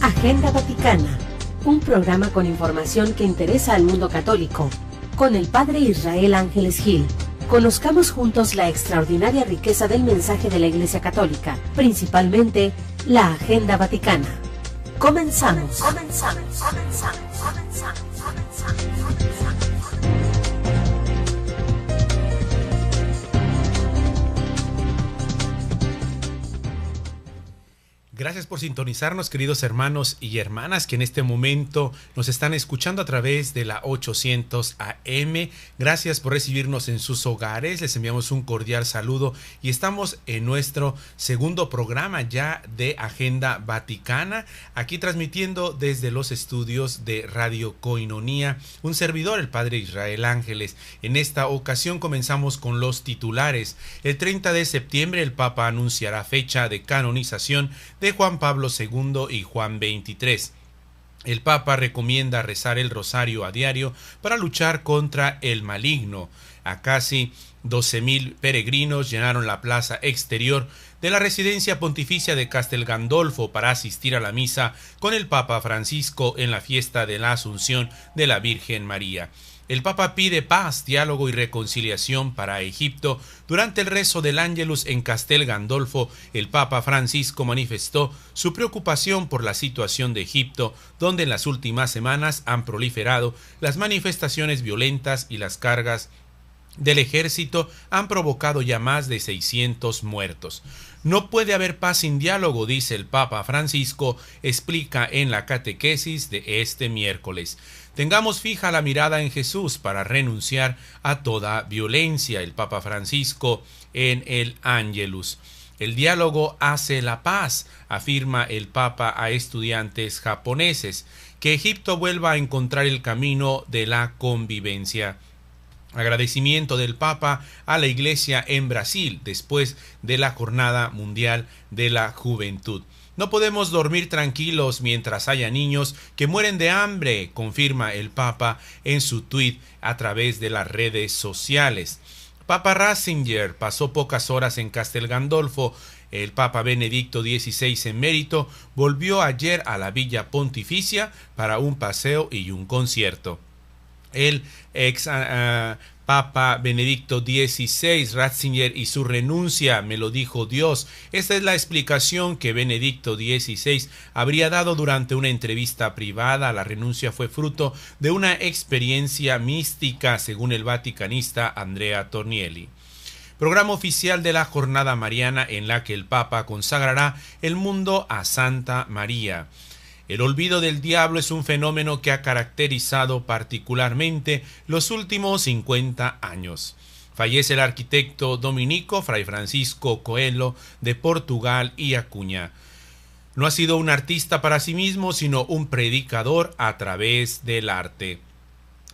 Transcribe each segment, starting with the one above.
Agenda Vaticana, un programa con información que interesa al mundo católico, con el Padre Israel Ángeles Gil. Conozcamos juntos la extraordinaria riqueza del mensaje de la Iglesia Católica, principalmente la Agenda Vaticana. Comenzamos. Gracias por sintonizarnos, queridos hermanos y hermanas que en este momento nos están escuchando a través de la 800 AM. Gracias por recibirnos en sus hogares. Les enviamos un cordial saludo y estamos en nuestro segundo programa ya de Agenda Vaticana, aquí transmitiendo desde los estudios de Radio Koinonia, un servidor, el Padre Israel Ángeles. En esta ocasión comenzamos con los titulares. El 30 de septiembre el Papa anunciará fecha de canonización de Juan Pablo II y Juan XXIII. El Papa recomienda rezar el rosario a diario para luchar contra el maligno. A casi 12,000 peregrinos llenaron la plaza exterior de la residencia pontificia de Castel Gandolfo para asistir a la misa con el Papa Francisco en la fiesta de la Asunción de la Virgen María. El Papa pide paz, diálogo y reconciliación para Egipto. Durante el rezo del Ángelus en Castel Gandolfo, el Papa Francisco manifestó su preocupación por la situación de Egipto, donde en las últimas semanas han proliferado las manifestaciones violentas y las cargas del ejército han provocado ya más de 600 muertos. No puede haber paz sin diálogo, dice el Papa Francisco, explica en la catequesis de este miércoles. Tengamos fija la mirada en Jesús para renunciar a toda violencia, el Papa Francisco en el Ángelus. El diálogo hace la paz, afirma el Papa a estudiantes japoneses. Que Egipto vuelva a encontrar el camino de la convivencia. Agradecimiento del Papa a la Iglesia en Brasil después de la Jornada Mundial de la Juventud. No podemos dormir tranquilos mientras haya niños que mueren de hambre, confirma el Papa en su tuit a través de las redes sociales. Papa Ratzinger pasó pocas horas en Castel Gandolfo. El Papa Benedicto XVI emérito volvió ayer a la Villa Pontificia para un paseo y un concierto. El ex Papa Benedicto XVI, Ratzinger y su renuncia, me lo dijo Dios. Esta es la explicación que Benedicto XVI habría dado durante una entrevista privada. La renuncia fue fruto de una experiencia mística, según el vaticanista Andrea Tornielli. Programa oficial de la Jornada Mariana en la que el Papa consagrará el mundo a Santa María. El olvido del diablo es un fenómeno que ha caracterizado particularmente los últimos 50 años. Fallece el arquitecto dominico Fray Francisco Coelho de Portugal y Acuña. No ha sido un artista para sí mismo, sino un predicador a través del arte.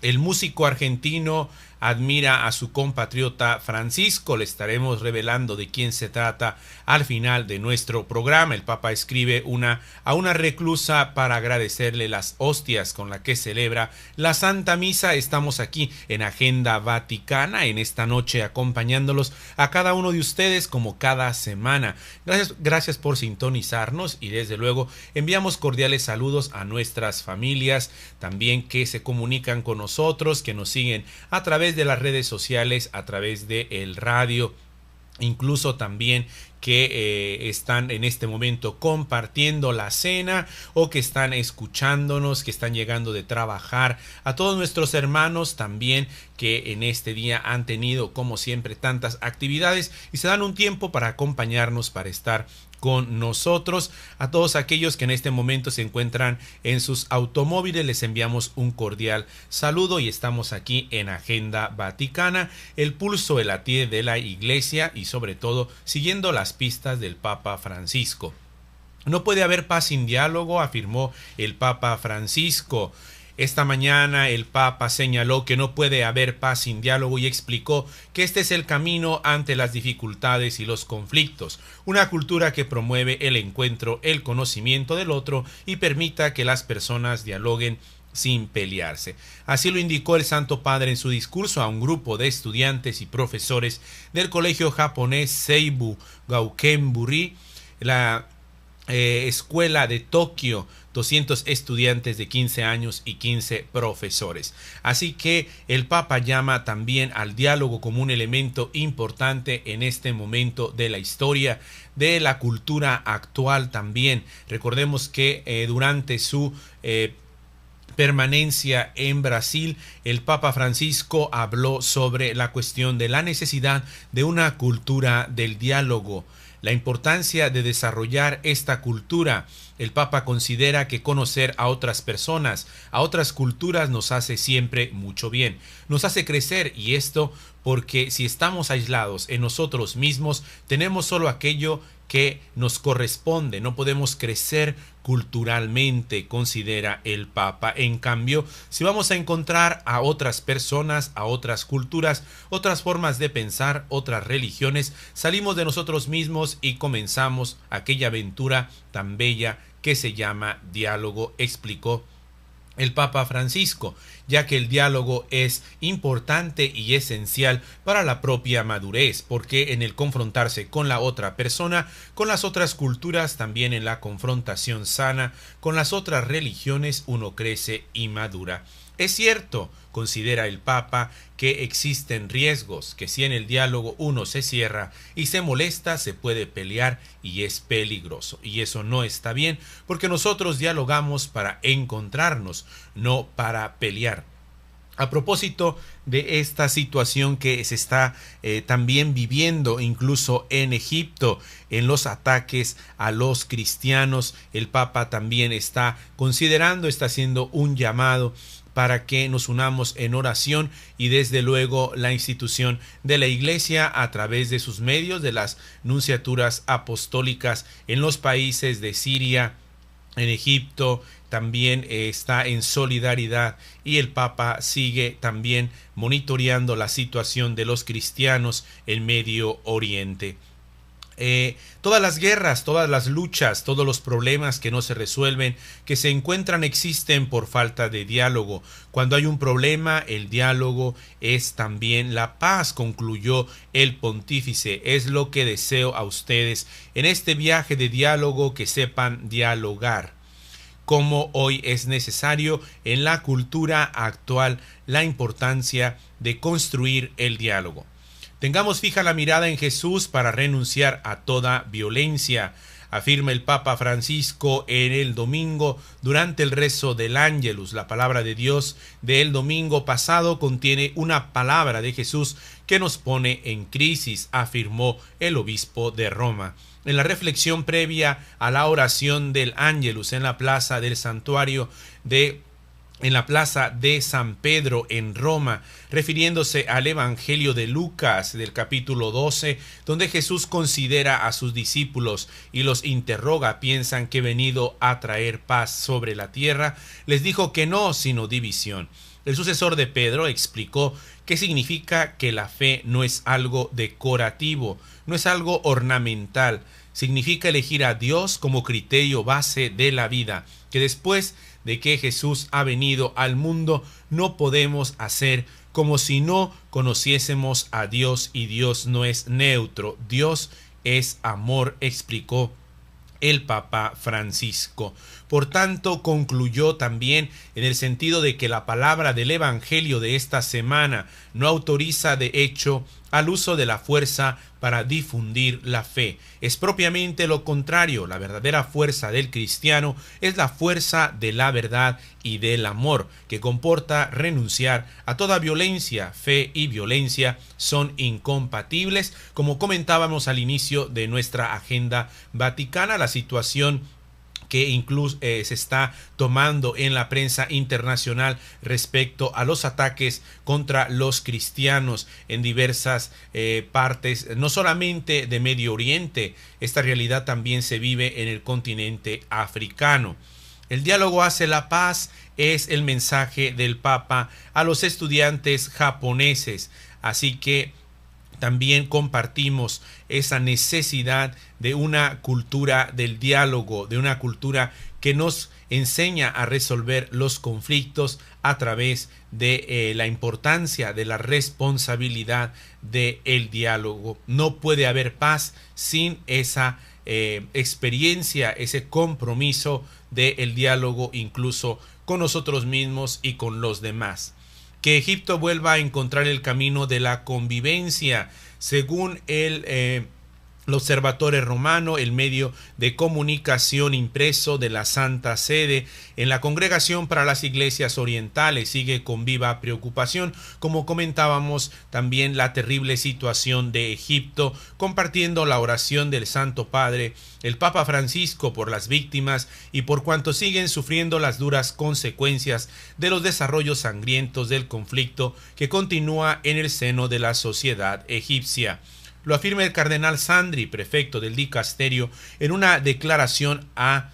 El músico argentino admira a su compatriota Francisco. Le estaremos revelando de quién se trata al final de nuestro programa. El Papa escribe a una reclusa para agradecerle las hostias con las que celebra la Santa Misa. Estamos aquí en Agenda Vaticana en esta noche acompañándolos a cada uno de ustedes como cada semana. Gracias por sintonizarnos y desde luego enviamos cordiales saludos a nuestras familias también que se comunican con nosotros, que nos siguen a través de las redes sociales, a través de el radio, incluso también que están en este momento compartiendo la cena o que están escuchándonos, que están llegando de trabajar, a todos nuestros hermanos también que en este día han tenido como siempre tantas actividades y se dan un tiempo para acompañarnos, para estar con nosotros. A todos aquellos que en este momento se encuentran en sus automóviles les enviamos un cordial saludo y estamos aquí en Agenda Vaticana, el pulso, el latir de la Iglesia y sobre todo siguiendo las pistas del Papa Francisco. No puede haber paz sin diálogo, afirmó el Papa Francisco. Esta mañana el Papa señaló que no puede haber paz sin diálogo y explicó que este es el camino ante las dificultades y los conflictos, una cultura que promueve el encuentro, el conocimiento del otro y permita que las personas dialoguen sin pelearse. Así lo indicó el Santo Padre en su discurso a un grupo de estudiantes y profesores del colegio japonés Seibu Gauken Buri. escuela de Tokio, 200 estudiantes de 15 años y 15 profesores. Así que el Papa llama también al diálogo como un elemento importante en este momento de la historia, de la cultura actual también. Recordemos que durante su permanencia en Brasil, el Papa Francisco habló sobre la cuestión de la necesidad de una cultura del diálogo, la importancia de desarrollar esta cultura. El Papa considera que conocer a otras personas, a otras culturas, nos hace siempre mucho bien, nos hace crecer, y esto porque si estamos aislados en nosotros mismos, tenemos solo aquello que nos corresponde, no podemos crecer culturalmente, considera el Papa. En cambio, si vamos a encontrar a otras personas, a otras culturas, otras formas de pensar, otras religiones, salimos de nosotros mismos y comenzamos aquella aventura tan bella que se llama diálogo, explicó el Papa Francisco, ya que el diálogo es importante y esencial para la propia madurez, porque en el confrontarse con la otra persona, con las otras culturas, también en la confrontación sana con las otras religiones, uno crece y madura. Es cierto, considera el Papa, que existen riesgos, que si en el diálogo uno se cierra y se molesta, se puede pelear y es peligroso. Y eso no está bien, porque nosotros dialogamos para encontrarnos, no para pelear. A propósito de esta situación que se está también viviendo incluso en Egipto, en los ataques a los cristianos, el Papa también está considerando, está haciendo un llamado para que nos unamos en oración, y desde luego la institución de la Iglesia a través de sus medios, de las nunciaturas apostólicas en los países de Siria, en Egipto, también está en solidaridad, y el Papa sigue también monitoreando la situación de los cristianos en Medio Oriente. Todas las guerras, todas las luchas, todos los problemas que no se resuelven, que se encuentran, existen por falta de diálogo. Cuando hay un problema, el diálogo es también la paz, concluyó el pontífice. Es lo que deseo a ustedes en este viaje de diálogo, que sepan dialogar. Como hoy es necesario en la cultura actual la importancia de construir el diálogo. Tengamos fija la mirada en Jesús para renunciar a toda violencia, afirma el Papa Francisco en el domingo durante el rezo del Ángelus. La palabra de Dios del domingo pasado contiene una palabra de Jesús que nos pone en crisis, afirmó el obispo de Roma. En la reflexión previa a la oración del Ángelus en la plaza del santuario en la plaza de San Pedro en Roma, refiriéndose al Evangelio de Lucas del capítulo 12, donde Jesús considera a sus discípulos y los interroga, piensan que he venido a traer paz sobre la tierra, les dijo que no, sino división. El sucesor de Pedro explicó qué significa que la fe no es algo decorativo, no es algo ornamental, significa elegir a Dios como criterio base de la vida, que después de que Jesús ha venido al mundo no podemos hacer como si no conociésemos a Dios, y Dios no es neutro, Dios es amor, explicó el Papa Francisco. Por tanto, concluyó también en el sentido de que la palabra del Evangelio de esta semana no autoriza de hecho al uso de la fuerza para difundir la fe. Es propiamente lo contrario. La verdadera fuerza del cristiano es la fuerza de la verdad y del amor, que comporta renunciar a toda violencia. Fe y violencia son incompatibles, como comentábamos al inicio de nuestra agenda vaticana. La situación que incluso se está tomando en la prensa internacional respecto a los ataques contra los cristianos en diversas partes, no solamente de Medio Oriente. Esta realidad también se vive en el continente africano. El diálogo hace la paz es el mensaje del Papa a los estudiantes japoneses, así que también compartimos esa necesidad de una cultura del diálogo, de una cultura que nos enseña a resolver los conflictos a través de la importancia de la responsabilidad del diálogo. No puede haber paz sin esa experiencia, ese compromiso del diálogo incluso con nosotros mismos y con los demás. Que Egipto vuelva a encontrar el camino de la convivencia, según el Observatorio Romano, el medio de comunicación impreso de la Santa Sede. En la Congregación para las Iglesias Orientales sigue con viva preocupación, como comentábamos, también la terrible situación de Egipto, compartiendo la oración del Santo Padre, el Papa Francisco, por las víctimas y por cuantos siguen sufriendo las duras consecuencias de los desarrollos sangrientos del conflicto que continúa en el seno de la sociedad egipcia. Lo afirma el cardenal Sandri, prefecto del dicasterio, en una declaración a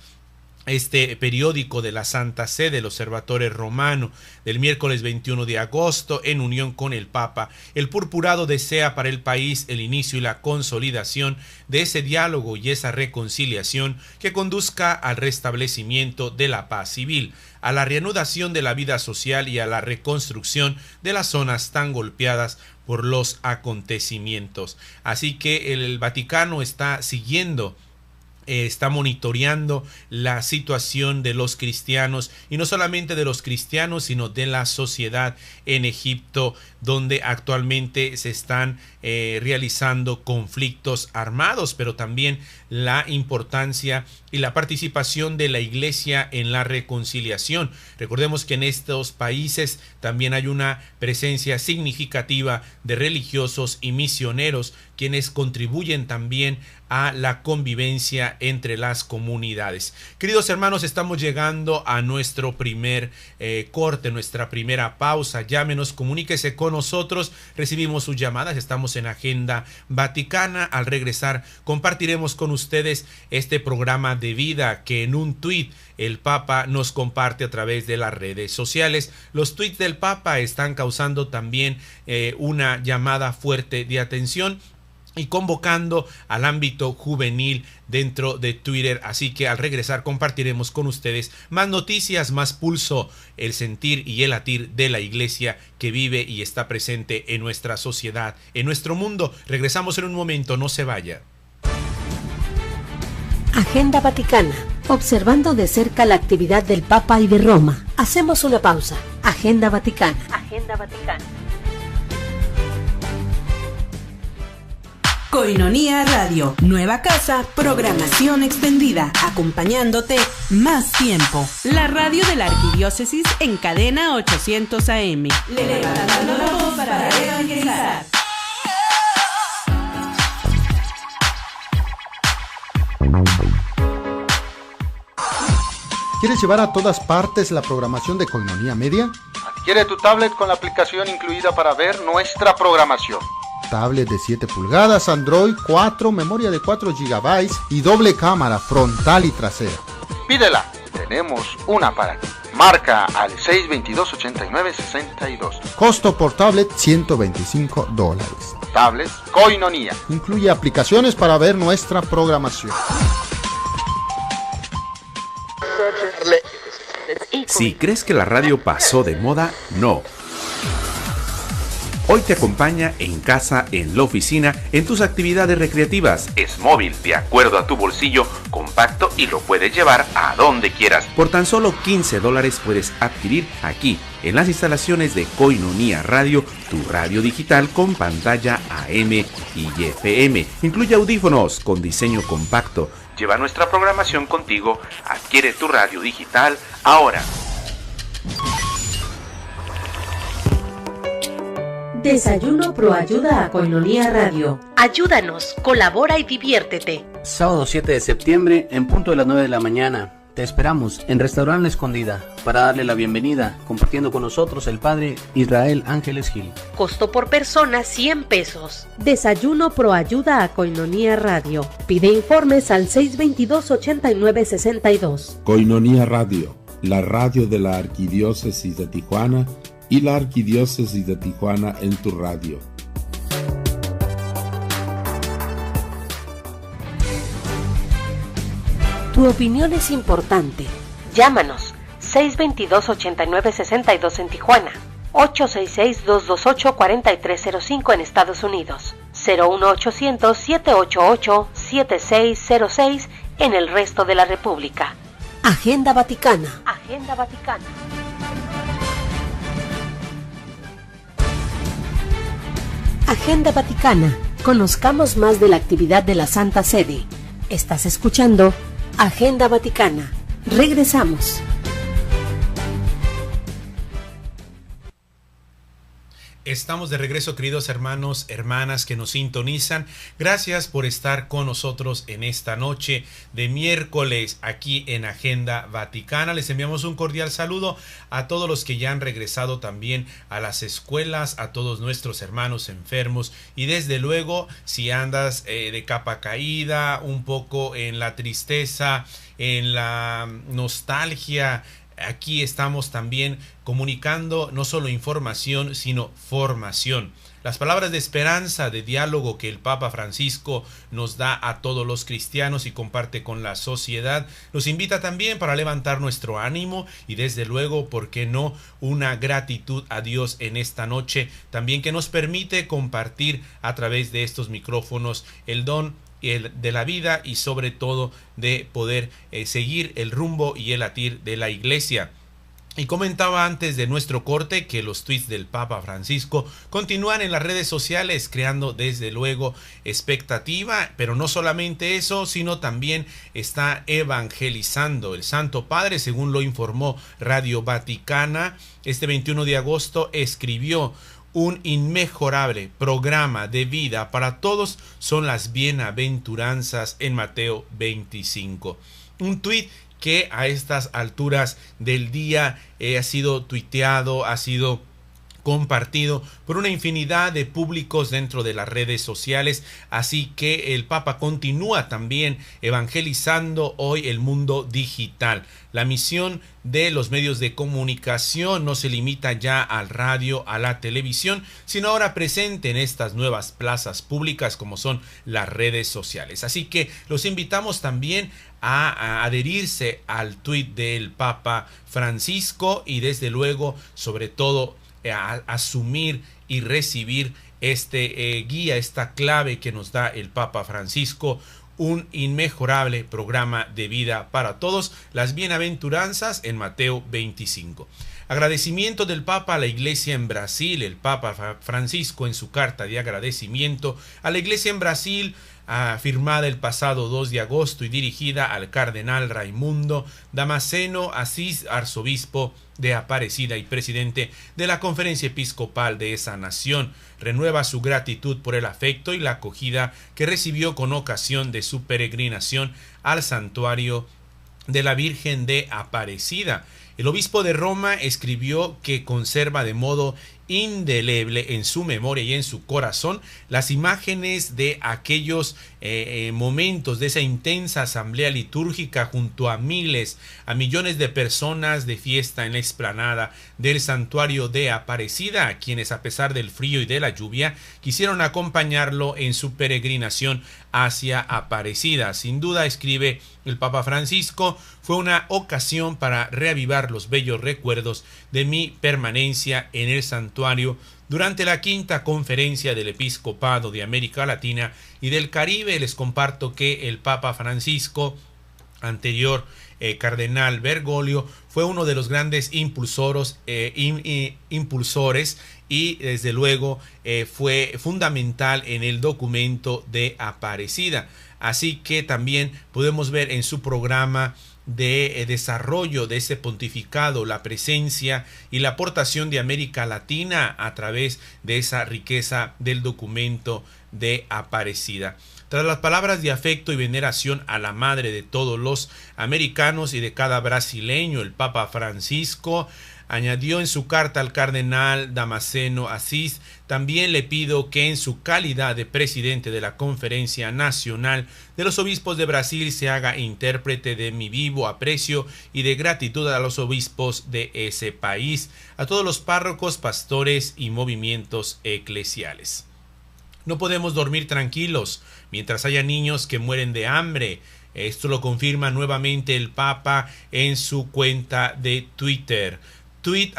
este periódico de la Santa Sede, el Observatorio Romano, del miércoles 21 de agosto, en unión con el Papa. El purpurado desea para el país el inicio y la consolidación de ese diálogo y esa reconciliación que conduzca al restablecimiento de la paz civil, a la reanudación de la vida social y a la reconstrucción de las zonas tan golpeadas por los acontecimientos. Así que el Vaticano está siguiendo, está monitoreando la situación de los cristianos, y no solamente de los cristianos, sino de la sociedad en Egipto, donde actualmente se están realizando conflictos armados, pero también la importancia y la participación de la Iglesia en la reconciliación. Recordemos que en estos países también hay una presencia significativa de religiosos y misioneros, quienes contribuyen también a la convivencia entre las comunidades. Queridos hermanos, estamos llegando a nuestro primer corte, nuestra primera pausa. Llámenos, comuníquese con nosotros, recibimos sus llamadas, estamos en Agenda Vaticana. Al regresar compartiremos con ustedes este programa de vida que en un tuit el Papa nos comparte a través de las redes sociales. Los tuits del Papa están causando también una llamada fuerte de atención y convocando al ámbito juvenil dentro de Twitter. Así que al regresar compartiremos con ustedes más noticias, más pulso, el sentir y el latir de la Iglesia que vive y está presente en nuestra sociedad, en nuestro mundo. Regresamos en un momento, no se vaya. Agenda Vaticana, observando de cerca la actividad del Papa y de Roma. Hacemos una pausa. Agenda Vaticana. Agenda Vaticana. Koinonia Radio, nueva casa, programación extendida, acompañándote más tiempo. La radio de la Arquidiócesis en cadena 800 AM. Levantando la voz para evangelizar. ¿Quieres llevar a todas partes la programación de Koinonia Media? Adquiere tu tablet con la aplicación incluida para ver nuestra programación. Tablet de 7 pulgadas, Android 4, memoria de 4 GB y doble cámara frontal y trasera. Pídela, tenemos una para ti. Marca al 622-8962. Costo por tablet $125. Tablets Koinonia. Incluye aplicaciones para ver nuestra programación. Si crees que la radio pasó de moda, no. Hoy te acompaña en casa, en la oficina, en tus actividades recreativas. Es móvil, de acuerdo a tu bolsillo, compacto y lo puedes llevar a donde quieras. Por tan solo $15 puedes adquirir aquí, en las instalaciones de Koinonia Radio, tu radio digital con pantalla AM y FM. Incluye audífonos con diseño compacto. Lleva nuestra programación contigo. Adquiere tu radio digital ahora. Desayuno Pro Ayuda a Koinonia Radio. Ayúdanos, colabora y diviértete. Sábado 7 de septiembre, en punto de las 9 de la mañana. Te esperamos en Restaurant La Escondida para darle la bienvenida, compartiendo con nosotros el Padre Israel Ángeles Gil. Costo por persona $100. Desayuno Pro Ayuda a Koinonia Radio. Pide informes al 622-8962. Koinonia Radio, la radio de la Arquidiócesis de Tijuana y la Arquidiócesis de Tijuana en tu radio. Tu opinión es importante. Llámanos 622-8962 en Tijuana, 866-228-4305 en Estados Unidos, 01800-788-7606 en el resto de la República. Agenda Vaticana. Agenda Vaticana. Agenda Vaticana. Conozcamos más de la actividad de la Santa Sede. Estás escuchando Agenda Vaticana. Regresamos. Estamos de regreso, queridos hermanos, hermanas que nos sintonizan. Gracias por estar con nosotros en esta noche de miércoles aquí en Agenda Vaticana. Les enviamos un cordial saludo a todos los que ya han regresado también a las escuelas, a todos nuestros hermanos enfermos y desde luego si andas de capa caída, un poco en la tristeza, en la nostalgia. Aquí estamos también comunicando no solo información, sino formación. Las palabras de esperanza, de diálogo que el Papa Francisco nos da a todos los cristianos y comparte con la sociedad, nos invita también para levantar nuestro ánimo y desde luego, ¿por qué no?, una gratitud a Dios en esta noche, también que nos permite compartir a través de estos micrófonos el don de la vida y sobre todo de poder seguir el rumbo y el latir de la Iglesia. Y comentaba antes de nuestro corte que los tweets del Papa Francisco continúan en las redes sociales creando desde luego expectativa, pero no solamente eso, sino también está evangelizando. El Santo Padre, según lo informó Radio Vaticana, este 21 de agosto escribió: un inmejorable programa de vida para todos son las bienaventuranzas en Mateo 25. Un tuit que a estas alturas del día ha sido tuiteado, ha sido compartido por una infinidad de públicos dentro de las redes sociales, así que el Papa continúa también evangelizando hoy el mundo digital. La misión de los medios de comunicación no se limita ya al radio, a la televisión, sino ahora presente en estas nuevas plazas públicas como son las redes sociales. Así que los invitamos también a adherirse al tuit del Papa Francisco y desde luego, sobre todo, a asumir y recibir este guía, esta clave que nos da el Papa Francisco: un inmejorable programa de vida para todos, las bienaventuranzas en Mateo 25. Agradecimiento del Papa a la Iglesia en Brasil. El Papa Francisco, en su carta de agradecimiento a la Iglesia en Brasil, firmada el pasado 2 de agosto y dirigida al cardenal Raimundo Damasceno Assis, arzobispo de Aparecida y presidente de la Conferencia Episcopal de esa nación, renueva su gratitud por el afecto y la acogida que recibió con ocasión de su peregrinación al santuario de la Virgen de Aparecida. El obispo de Roma escribió que conserva de modo indeleble en su memoria y en su corazón las imágenes de aquellos momentos, de esa intensa asamblea litúrgica junto a miles, a millones de personas de fiesta en la explanada del santuario de Aparecida, a quienes a pesar del frío y de la lluvia quisieron acompañarlo en su peregrinación hacia Aparecida. Sin duda, escribe el Papa Francisco, fue una ocasión para reavivar los bellos recuerdos de mi permanencia en el santuario durante la quinta conferencia del Episcopado de América Latina y del Caribe. Les comparto que el Papa Francisco, anterior cardenal Bergoglio, fue uno de los grandes impulsores y desde luego fue fundamental en el documento de Aparecida. Así que también podemos ver en su programa de desarrollo de ese pontificado la presencia y la aportación de América Latina a través de esa riqueza del documento de Aparecida. Tras las palabras de afecto y veneración a la madre de todos los americanos y de cada brasileño, el Papa Francisco añadió en su carta al cardenal Damasceno Assis: también le pido que en su calidad de presidente de la Conferencia Nacional de los Obispos de Brasil se haga intérprete de mi vivo aprecio y de gratitud a los obispos de ese país, a todos los párrocos, pastores y movimientos eclesiales. No podemos dormir tranquilos mientras haya niños que mueren de hambre. Esto lo confirma nuevamente el Papa en su cuenta de Twitter. Tweet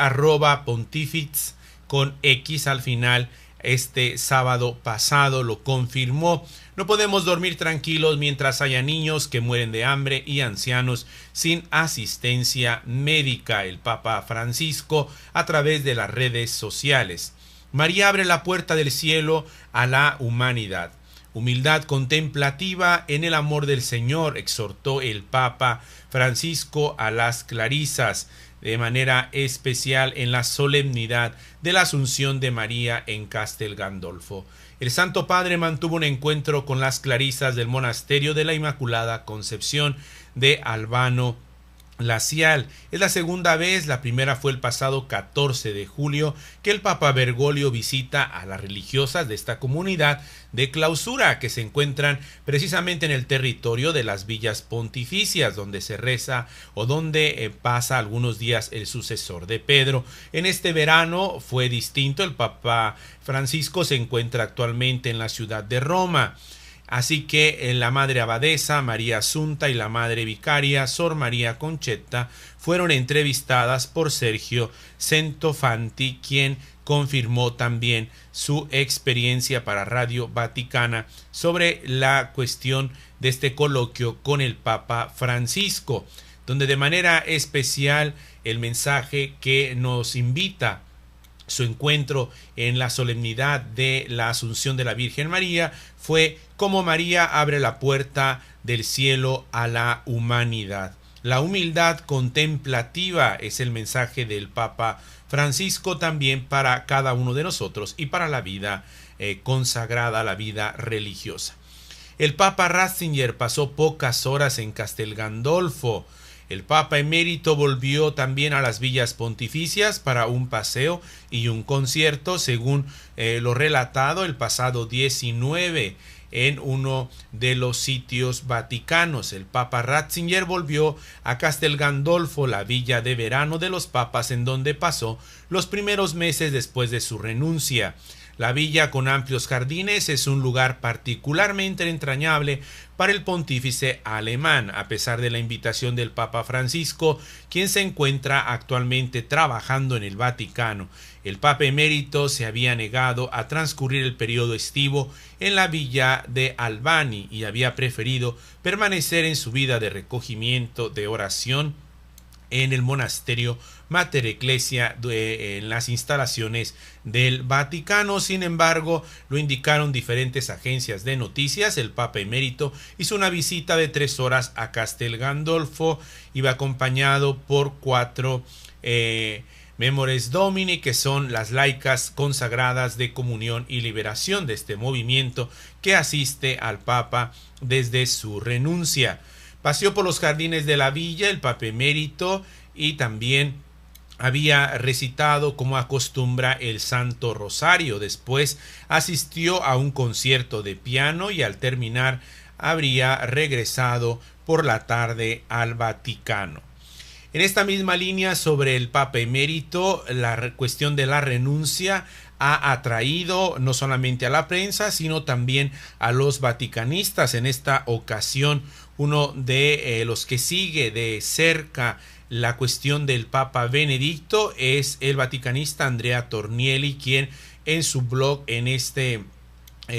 @pontifex con X al final, este sábado pasado lo confirmó. No podemos dormir tranquilos mientras haya niños que mueren de hambre y ancianos sin asistencia médica. El Papa Francisco a través de las redes sociales. María abre la puerta del cielo a la humanidad. Humildad contemplativa en el amor del Señor, exhortó el Papa Francisco a las clarisas, de manera especial en la solemnidad de la Asunción de María en Castel Gandolfo. El Santo Padre mantuvo un encuentro con las clarisas del monasterio de la Inmaculada Concepción de Albano Lacial. Es la segunda vez, la primera fue el pasado 14 de julio, que el Papa Bergoglio visita a las religiosas de esta comunidad de clausura que se encuentran precisamente en el territorio de las villas pontificias, donde se reza o donde pasa algunos días el sucesor de Pedro. En este verano fue distinto. El Papa Francisco se encuentra actualmente en la ciudad de Roma. Así que la Madre Abadesa María Asunta y la Madre Vicaria Sor María Conchetta fueron entrevistadas por Sergio Centofanti, quien confirmó también su experiencia para Radio Vaticana sobre la cuestión de este coloquio con el Papa Francisco, donde de manera especial el mensaje que nos invita su encuentro en la solemnidad de la Asunción de la Virgen María fue cómo María abre la puerta del cielo a la humanidad. La humildad contemplativa es el mensaje del Papa Francisco también para cada uno de nosotros y para la vida consagrada, la vida religiosa. El Papa Ratzinger pasó pocas horas en Castel Gandolfo. El Papa emérito volvió también a las villas pontificias para un paseo y un concierto, según lo relatado el pasado 19 en uno de los sitios vaticanos. El Papa Ratzinger volvió a Castel Gandolfo, la villa de verano de los papas, en donde pasó los primeros meses después de su renuncia. La villa, con amplios jardines, es un lugar particularmente entrañable para el pontífice alemán, a pesar de la invitación del Papa Francisco, quien se encuentra actualmente trabajando en el Vaticano. El Papa emérito se había negado a transcurrir el periodo estivo en la villa de Albani y había preferido permanecer en su vida de recogimiento, de oración, en el monasterio Mater Ecclesia en las instalaciones del Vaticano. Sin embargo, lo indicaron diferentes agencias de noticias. El Papa emérito hizo una visita de 3 horas a Castel Gandolfo. Iba acompañado por 4 Memores Domini, que son las laicas consagradas de comunión y liberación de este movimiento que asiste al Papa desde su renuncia. Paseó por los jardines de la villa el Papa emérito y también había recitado, como acostumbra, el Santo Rosario. Después asistió a un concierto de piano y al terminar habría regresado por la tarde al Vaticano. En esta misma línea sobre el Papa emérito, la cuestión de la renuncia ha atraído no solamente a la prensa, sino también a los vaticanistas. En esta ocasión, uno de los que sigue de cerca la cuestión del Papa Benedicto es el vaticanista Andrea Tornielli, quien en su blog en este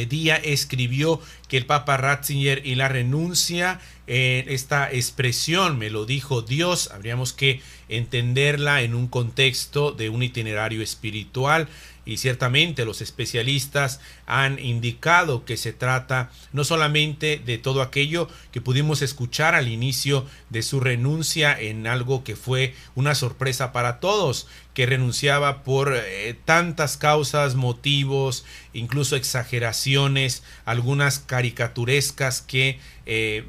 día escribió que el Papa Ratzinger y la renuncia, esta expresión, me lo dijo Dios, habríamos que entenderla en un contexto de un itinerario espiritual. Y ciertamente los especialistas han indicado que se trata no solamente de todo aquello que pudimos escuchar al inicio de su renuncia, en algo que fue una sorpresa para todos, que renunciaba por tantas causas, motivos, incluso exageraciones, algunas caricaturescas que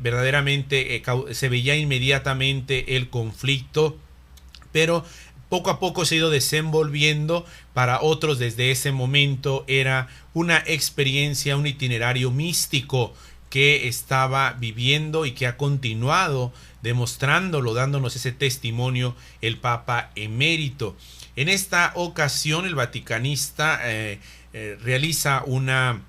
verdaderamente se veía inmediatamente el conflicto, pero poco a poco se ha ido desenvolviendo. Para otros, desde ese momento era una experiencia, un itinerario místico que estaba viviendo y que ha continuado demostrándolo, dándonos ese testimonio el Papa emérito. En esta ocasión el vaticanista realiza una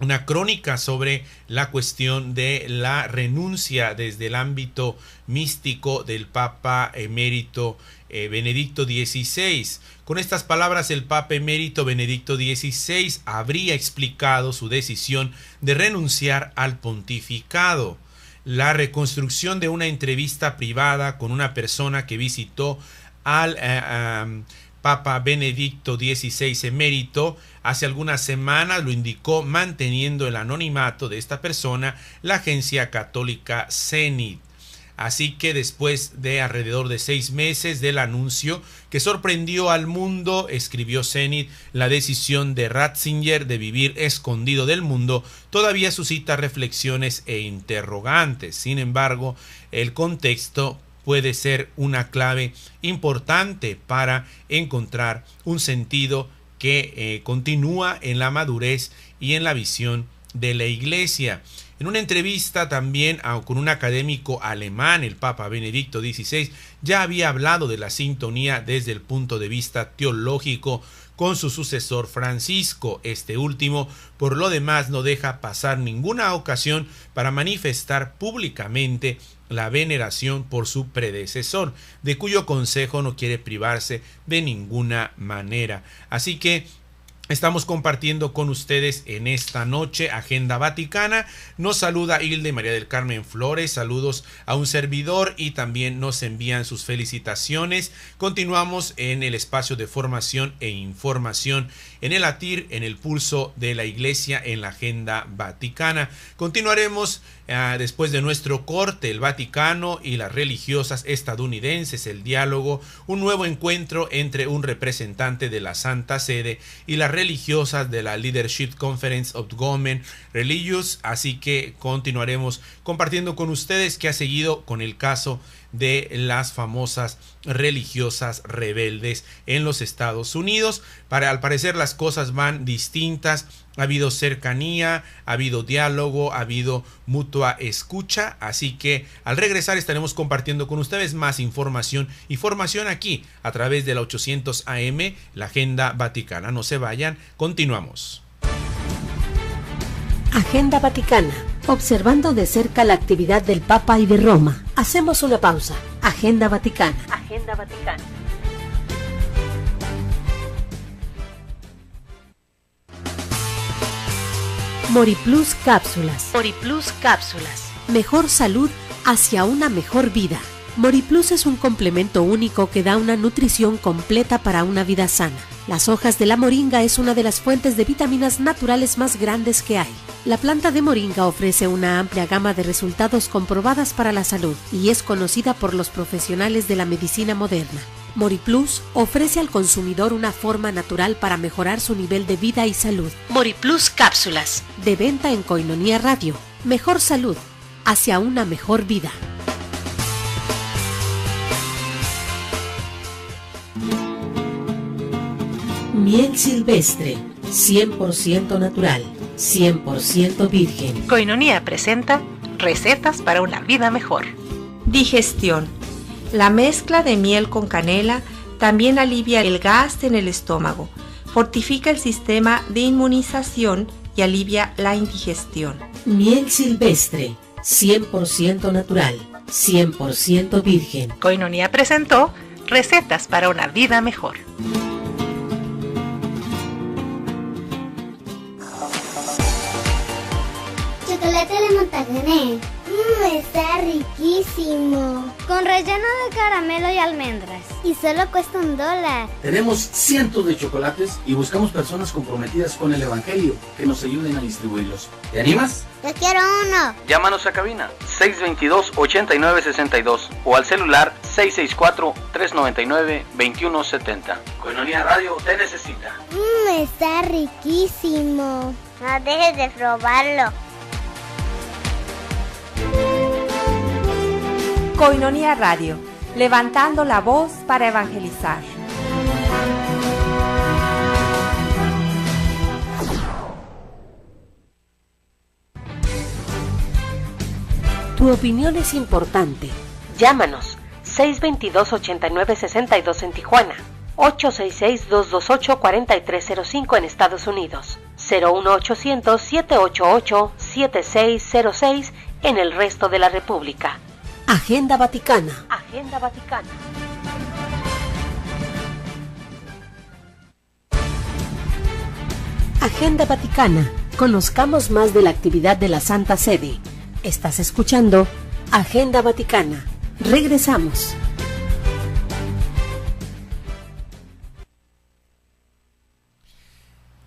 una crónica sobre la cuestión de la renuncia desde el ámbito místico del Papa emérito Benedicto XVI. Con estas palabras, el Papa emérito Benedicto XVI habría explicado su decisión de renunciar al pontificado. La reconstrucción de una entrevista privada con una persona que visitó al Papa Benedicto XVI emérito hace algunas semanas lo indicó, manteniendo el anonimato de esta persona la agencia católica Zenit. Así que después de alrededor de 6 meses del anuncio que sorprendió al mundo, escribió Zenit, la decisión de Ratzinger de vivir escondido del mundo todavía suscita reflexiones e interrogantes. Sin embargo, el contexto puede ser una clave importante para encontrar un sentido que continúa en la madurez y en la visión de la Iglesia. En una entrevista también con un académico alemán, el Papa Benedicto XVI ya había hablado de la sintonía desde el punto de vista teológico con su sucesor Francisco. Este último, por lo demás, no deja pasar ninguna ocasión para manifestar públicamente la veneración por su predecesor, de cuyo consejo no quiere privarse de ninguna manera. Así que estamos compartiendo con ustedes en esta noche Agenda Vaticana. Nos saluda Hilde María del Carmen Flores, saludos a un servidor y también nos envían sus felicitaciones. Continuamos en el espacio de formación e información en el latir, en el pulso de la Iglesia en la Agenda Vaticana. Continuaremos después de nuestro corte, el Vaticano y las religiosas estadounidenses, el diálogo, un nuevo encuentro entre un representante de la Santa Sede y las religiosas de la Leadership Conference of Women Religious. Así que continuaremos compartiendo con ustedes qué ha seguido con el caso de las famosas religiosas rebeldes en los Estados Unidos. Al parecer las cosas van distintas. Ha habido cercanía, ha habido diálogo, ha habido mutua escucha. Así que al regresar estaremos compartiendo con ustedes más información y formación aquí a través de la 800 AM, la Agenda Vaticana. No se vayan, continuamos. Agenda Vaticana. Observando de cerca la actividad del Papa y de Roma. Hacemos una pausa. Agenda Vaticana. Agenda Vaticana. Moriplus Cápsulas. Moriplus Cápsulas. Mejor salud hacia una mejor vida. Moriplus es un complemento único que da una nutrición completa para una vida sana. Las hojas de la moringa es una de las fuentes de vitaminas naturales más grandes que hay. La planta de moringa ofrece una amplia gama de resultados comprobadas para la salud y es conocida por los profesionales de la medicina moderna. Moriplus ofrece al consumidor una forma natural para mejorar su nivel de vida y salud. Moriplus Cápsulas, de venta en Koinonia Radio. Mejor salud hacia una mejor vida. Miel silvestre, 100% natural, 100% virgen. Koinonia presenta recetas para una vida mejor. Digestión. La mezcla de miel con canela también alivia el gas en el estómago, fortifica el sistema de inmunización y alivia la indigestión. Miel silvestre, 100% natural, 100% virgen. Koinonia presentó recetas para una vida mejor. Chocolate de Montagne. Está riquísimo. Con relleno de caramelo y almendras. Y solo cuesta $1. Tenemos cientos de chocolates y buscamos personas comprometidas con el Evangelio que nos ayuden a distribuirlos. ¿Te animas? Yo quiero uno. Llámanos a cabina 622-8962 o al celular 664-399-2170. Koinonia Radio te necesita. Está riquísimo. No dejes de probarlo. Koinonia Radio, levantando la voz para evangelizar. Tu opinión es importante. Llámanos 622-8962 en Tijuana, 866-228-4305 en Estados Unidos, 01800-788-7606 en el resto de la República. Agenda Vaticana. Agenda Vaticana. Agenda Vaticana. Conozcamos más de la actividad de la Santa Sede. Estás escuchando Agenda Vaticana. Regresamos.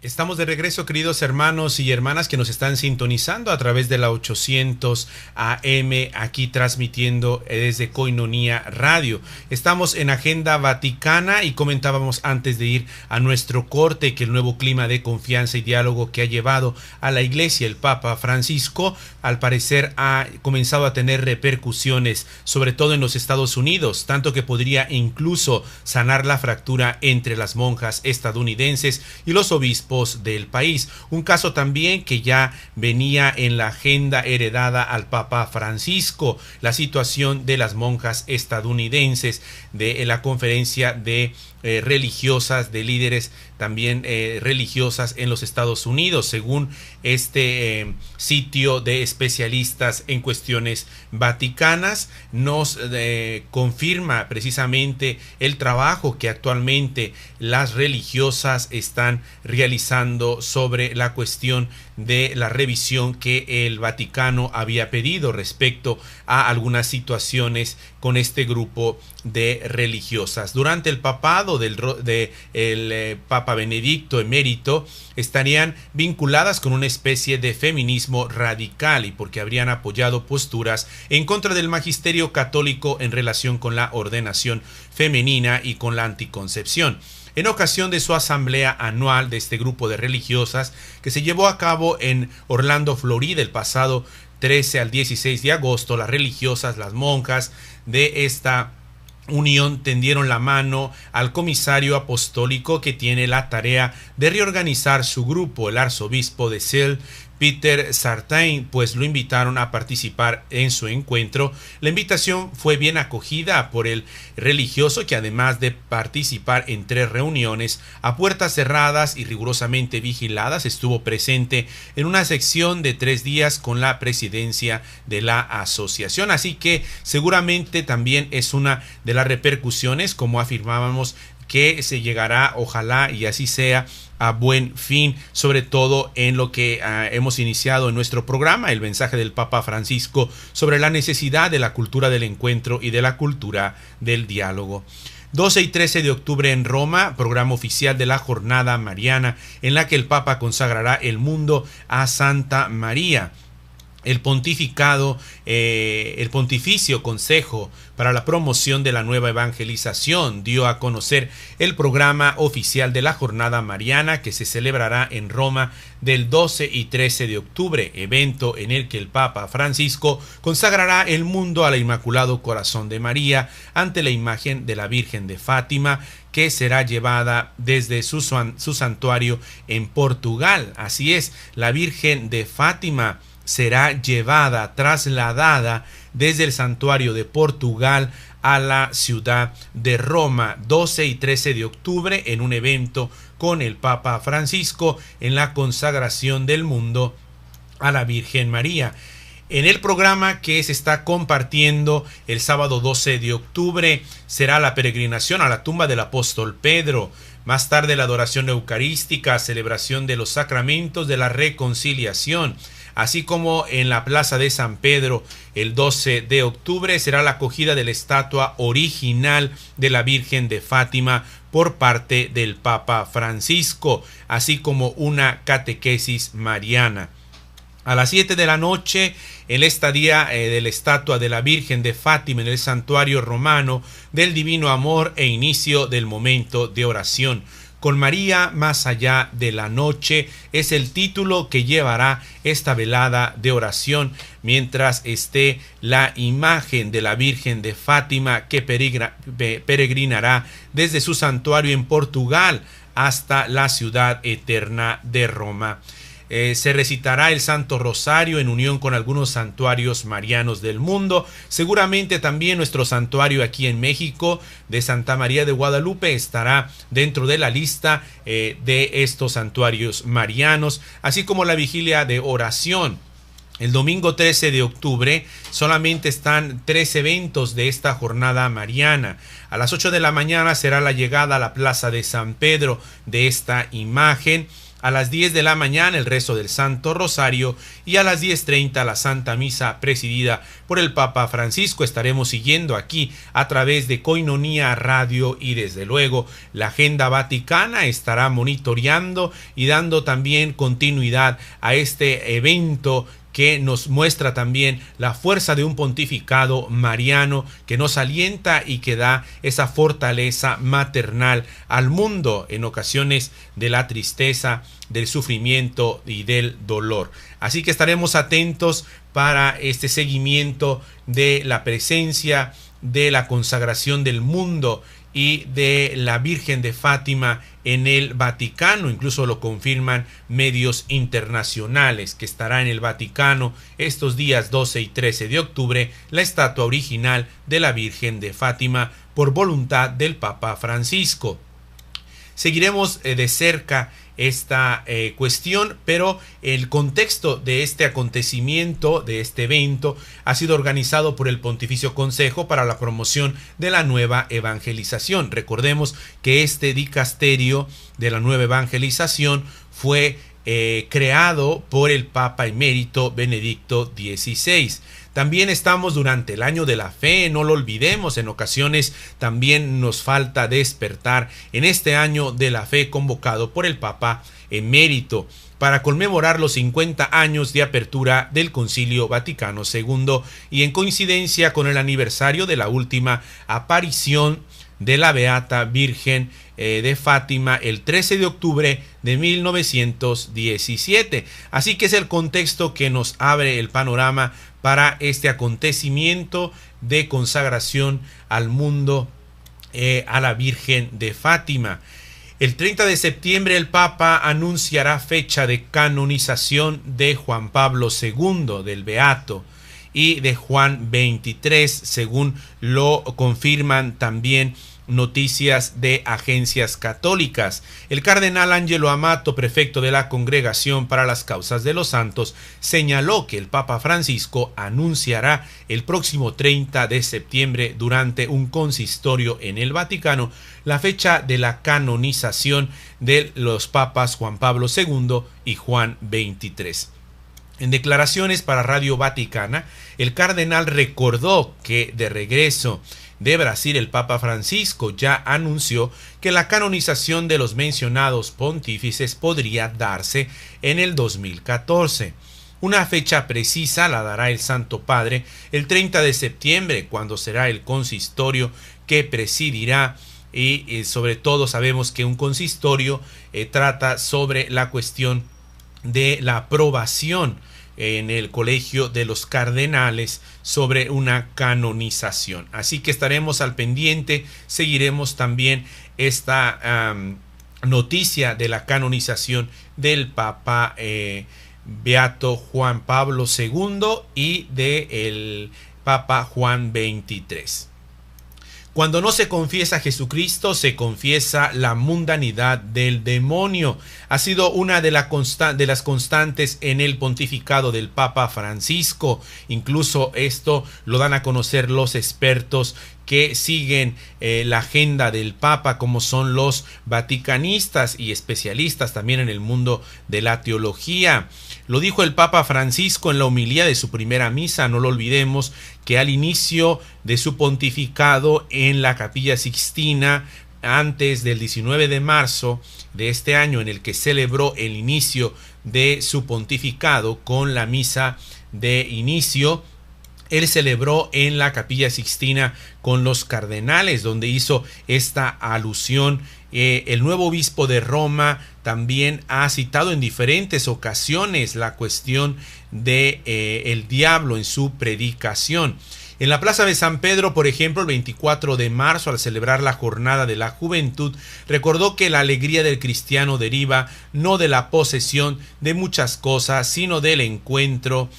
Estamos de regreso, queridos hermanos y hermanas que nos están sintonizando a través de la 800 AM, aquí transmitiendo desde Koinonia Radio. Estamos en Agenda Vaticana y comentábamos antes de ir a nuestro corte que el nuevo clima de confianza y diálogo que ha llevado a la Iglesia el Papa Francisco, al parecer ha comenzado a tener repercusiones, sobre todo en los Estados Unidos, tanto que podría incluso sanar la fractura entre las monjas estadounidenses y los obispos del país. Un caso también que ya venía en la agenda heredada al Papa Francisco, la situación de las monjas estadounidenses, de la conferencia de religiosas, de líderes también religiosas en los Estados Unidos, según este sitio de especialistas en cuestiones vaticanas. Nos confirma precisamente el trabajo que actualmente las religiosas están realizando sobre la cuestión de la revisión que el Vaticano había pedido respecto a algunas situaciones con este grupo de religiosas. Durante el papado del Papa Benedicto emérito, estarían vinculadas con una especie de feminismo radical y porque habrían apoyado posturas en contra del magisterio católico en relación con la ordenación femenina y con la anticoncepción. En ocasión de su asamblea anual de este grupo de religiosas que se llevó a cabo en Orlando, Florida, el pasado 13 al 16 de agosto, las religiosas, las monjas de esta unión tendieron la mano al comisario apostólico que tiene la tarea de reorganizar su grupo, el arzobispo de Sceaux, Peter Sartain, pues lo invitaron a participar en su encuentro. La invitación fue bien acogida por el religioso, que además de participar en 3 reuniones a puertas cerradas y rigurosamente vigiladas, estuvo presente en una sección de 3 días con la presidencia de la asociación. Así que seguramente también es una de las repercusiones, como afirmábamos, que se llegará, ojalá y así sea, a buen fin, sobre todo en lo que hemos iniciado en nuestro programa, el mensaje del Papa Francisco sobre la necesidad de la cultura del encuentro y de la cultura del diálogo. 12 y 13 de octubre en Roma, programa oficial de la Jornada Mariana, en la que el Papa consagrará el mundo a Santa María. El Pontificio Consejo para la Promoción de la Nueva Evangelización dio a conocer el programa oficial de la Jornada Mariana que se celebrará en Roma del 12 y 13 de octubre, evento en el que el Papa Francisco consagrará el mundo al Inmaculado Corazón de María ante la imagen de la Virgen de Fátima, que será llevada desde su santuario en Portugal. Así es, la Virgen de Fátima será llevada, trasladada desde el santuario de Portugal a la ciudad de Roma, 12 y 13 de octubre, en un evento con el Papa Francisco en la consagración del mundo a la Virgen María. En el programa que se está compartiendo el sábado 12 de octubre será la peregrinación a la tumba del apóstol Pedro. Más tarde la adoración eucarística, celebración de los sacramentos de la reconciliación. Así como en la Plaza de San Pedro el 12 de octubre será la acogida de la estatua original de la Virgen de Fátima por parte del Papa Francisco, así como una catequesis mariana. A las 7 de la noche, en la estadía de la estatua de la Virgen de Fátima en el santuario romano del Divino Amor e inicio del momento de oración. Con María más allá de la noche es el título que llevará esta velada de oración mientras esté la imagen de la Virgen de Fátima que peregrinará desde su santuario en Portugal hasta la ciudad eterna de Roma. se recitará el Santo Rosario en unión con algunos santuarios marianos del mundo. Seguramente también nuestro santuario aquí en México de Santa María de Guadalupe estará dentro de la lista de estos santuarios marianos, así como la vigilia de oración. El domingo 13 de octubre solamente están 3 eventos de esta jornada mariana. A las 8 de la mañana será la llegada a la Plaza de San Pedro de esta imagen. A las 10 de la mañana el rezo del Santo Rosario y a las 10:30 la Santa Misa presidida por el Papa Francisco. Estaremos siguiendo aquí a través de Koinonia Radio y desde luego la Agenda Vaticana estará monitoreando y dando también continuidad a este evento que nos muestra también la fuerza de un pontificado mariano que nos alienta y que da esa fortaleza maternal al mundo en ocasiones de la tristeza, del sufrimiento y del dolor. Así que estaremos atentos para este seguimiento de la presencia, de la consagración del mundo y de la Virgen de Fátima en el Vaticano. Incluso lo confirman medios internacionales que estará en el Vaticano estos días 12 y 13 de octubre la estatua original de la Virgen de Fátima por voluntad del Papa Francisco. Seguiremos de cerca esta cuestión, pero el contexto de este acontecimiento, de este evento, ha sido organizado por el Pontificio Consejo para la Promoción de la Nueva Evangelización. Recordemos que este dicasterio de la Nueva Evangelización fue creado por el Papa Emérito Benedicto XVI. También estamos durante el año de la fe, no lo olvidemos, en ocasiones también nos falta despertar en este año de la fe convocado por el Papa Emérito para conmemorar los 50 años de apertura del Concilio Vaticano II y en coincidencia con el aniversario de la última aparición de la Beata Virgen de Fátima el 13 de octubre de 1917. Así que es el contexto que nos abre el panorama para este acontecimiento de consagración al mundo a la Virgen de Fátima. El 30 de septiembre el Papa anunciará fecha de canonización de Juan Pablo II, del Beato, y de Juan XXIII, según lo confirman también noticias de agencias católicas. El cardenal Angelo Amato, prefecto de la Congregación para las Causas de los Santos, señaló que el Papa Francisco anunciará el próximo 30 de septiembre durante un consistorio en el Vaticano la fecha de la canonización de los papas Juan Pablo II y Juan XXIII. En declaraciones para Radio Vaticana, el cardenal recordó que de regreso de Brasil el Papa Francisco ya anunció que la canonización de los mencionados pontífices podría darse en el 2014. Una fecha precisa la dará el Santo Padre el 30 de septiembre, cuando será el consistorio que presidirá, y sobre todo sabemos que un consistorio trata sobre la cuestión de la aprobación en el Colegio de los Cardenales sobre una canonización. Así que estaremos al pendiente, seguiremos también esta noticia de la canonización del Papa Beato Juan Pablo II y del Papa Juan XXIII. Cuando no se confiesa a Jesucristo, se confiesa la mundanidad del demonio. Ha sido una de las constantes en el pontificado del Papa Francisco. Incluso esto lo dan a conocer los expertos que siguen la agenda del Papa, como son los vaticanistas y especialistas también en el mundo de la teología. Lo dijo el Papa Francisco en la homilía de su primera misa, no lo olvidemos, que al inicio de su pontificado en la Capilla Sixtina, antes del 19 de marzo de este año, en el que celebró el inicio de su pontificado con la misa de inicio, él celebró en la Capilla Sixtina con los cardenales, donde hizo esta alusión. El nuevo obispo de Roma también ha citado en diferentes ocasiones la cuestión de el diablo en su predicación. En la Plaza de San Pedro, por ejemplo, el 24 de marzo, al celebrar la Jornada de la Juventud, recordó que la alegría del cristiano deriva no de la posesión de muchas cosas, sino del encuentro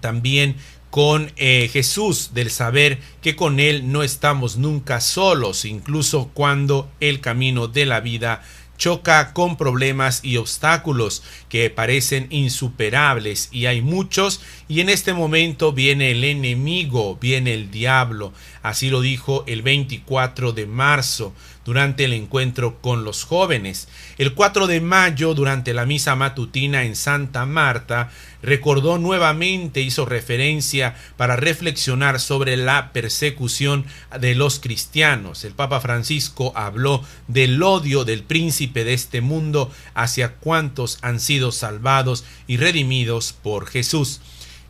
también con Jesús, del saber que con Él no estamos nunca solos, incluso cuando el camino de la vida choca con problemas y obstáculos que parecen insuperables, y hay muchos, y en este momento viene el enemigo, viene el diablo. Así lo dijo el 24 de marzo durante el encuentro con los jóvenes. El 4 de mayo, durante la misa matutina en Santa Marta, recordó nuevamente, hizo referencia para reflexionar sobre la persecución de los cristianos. El Papa Francisco habló del odio del príncipe de este mundo hacia cuantos han sido salvados y redimidos por Jesús.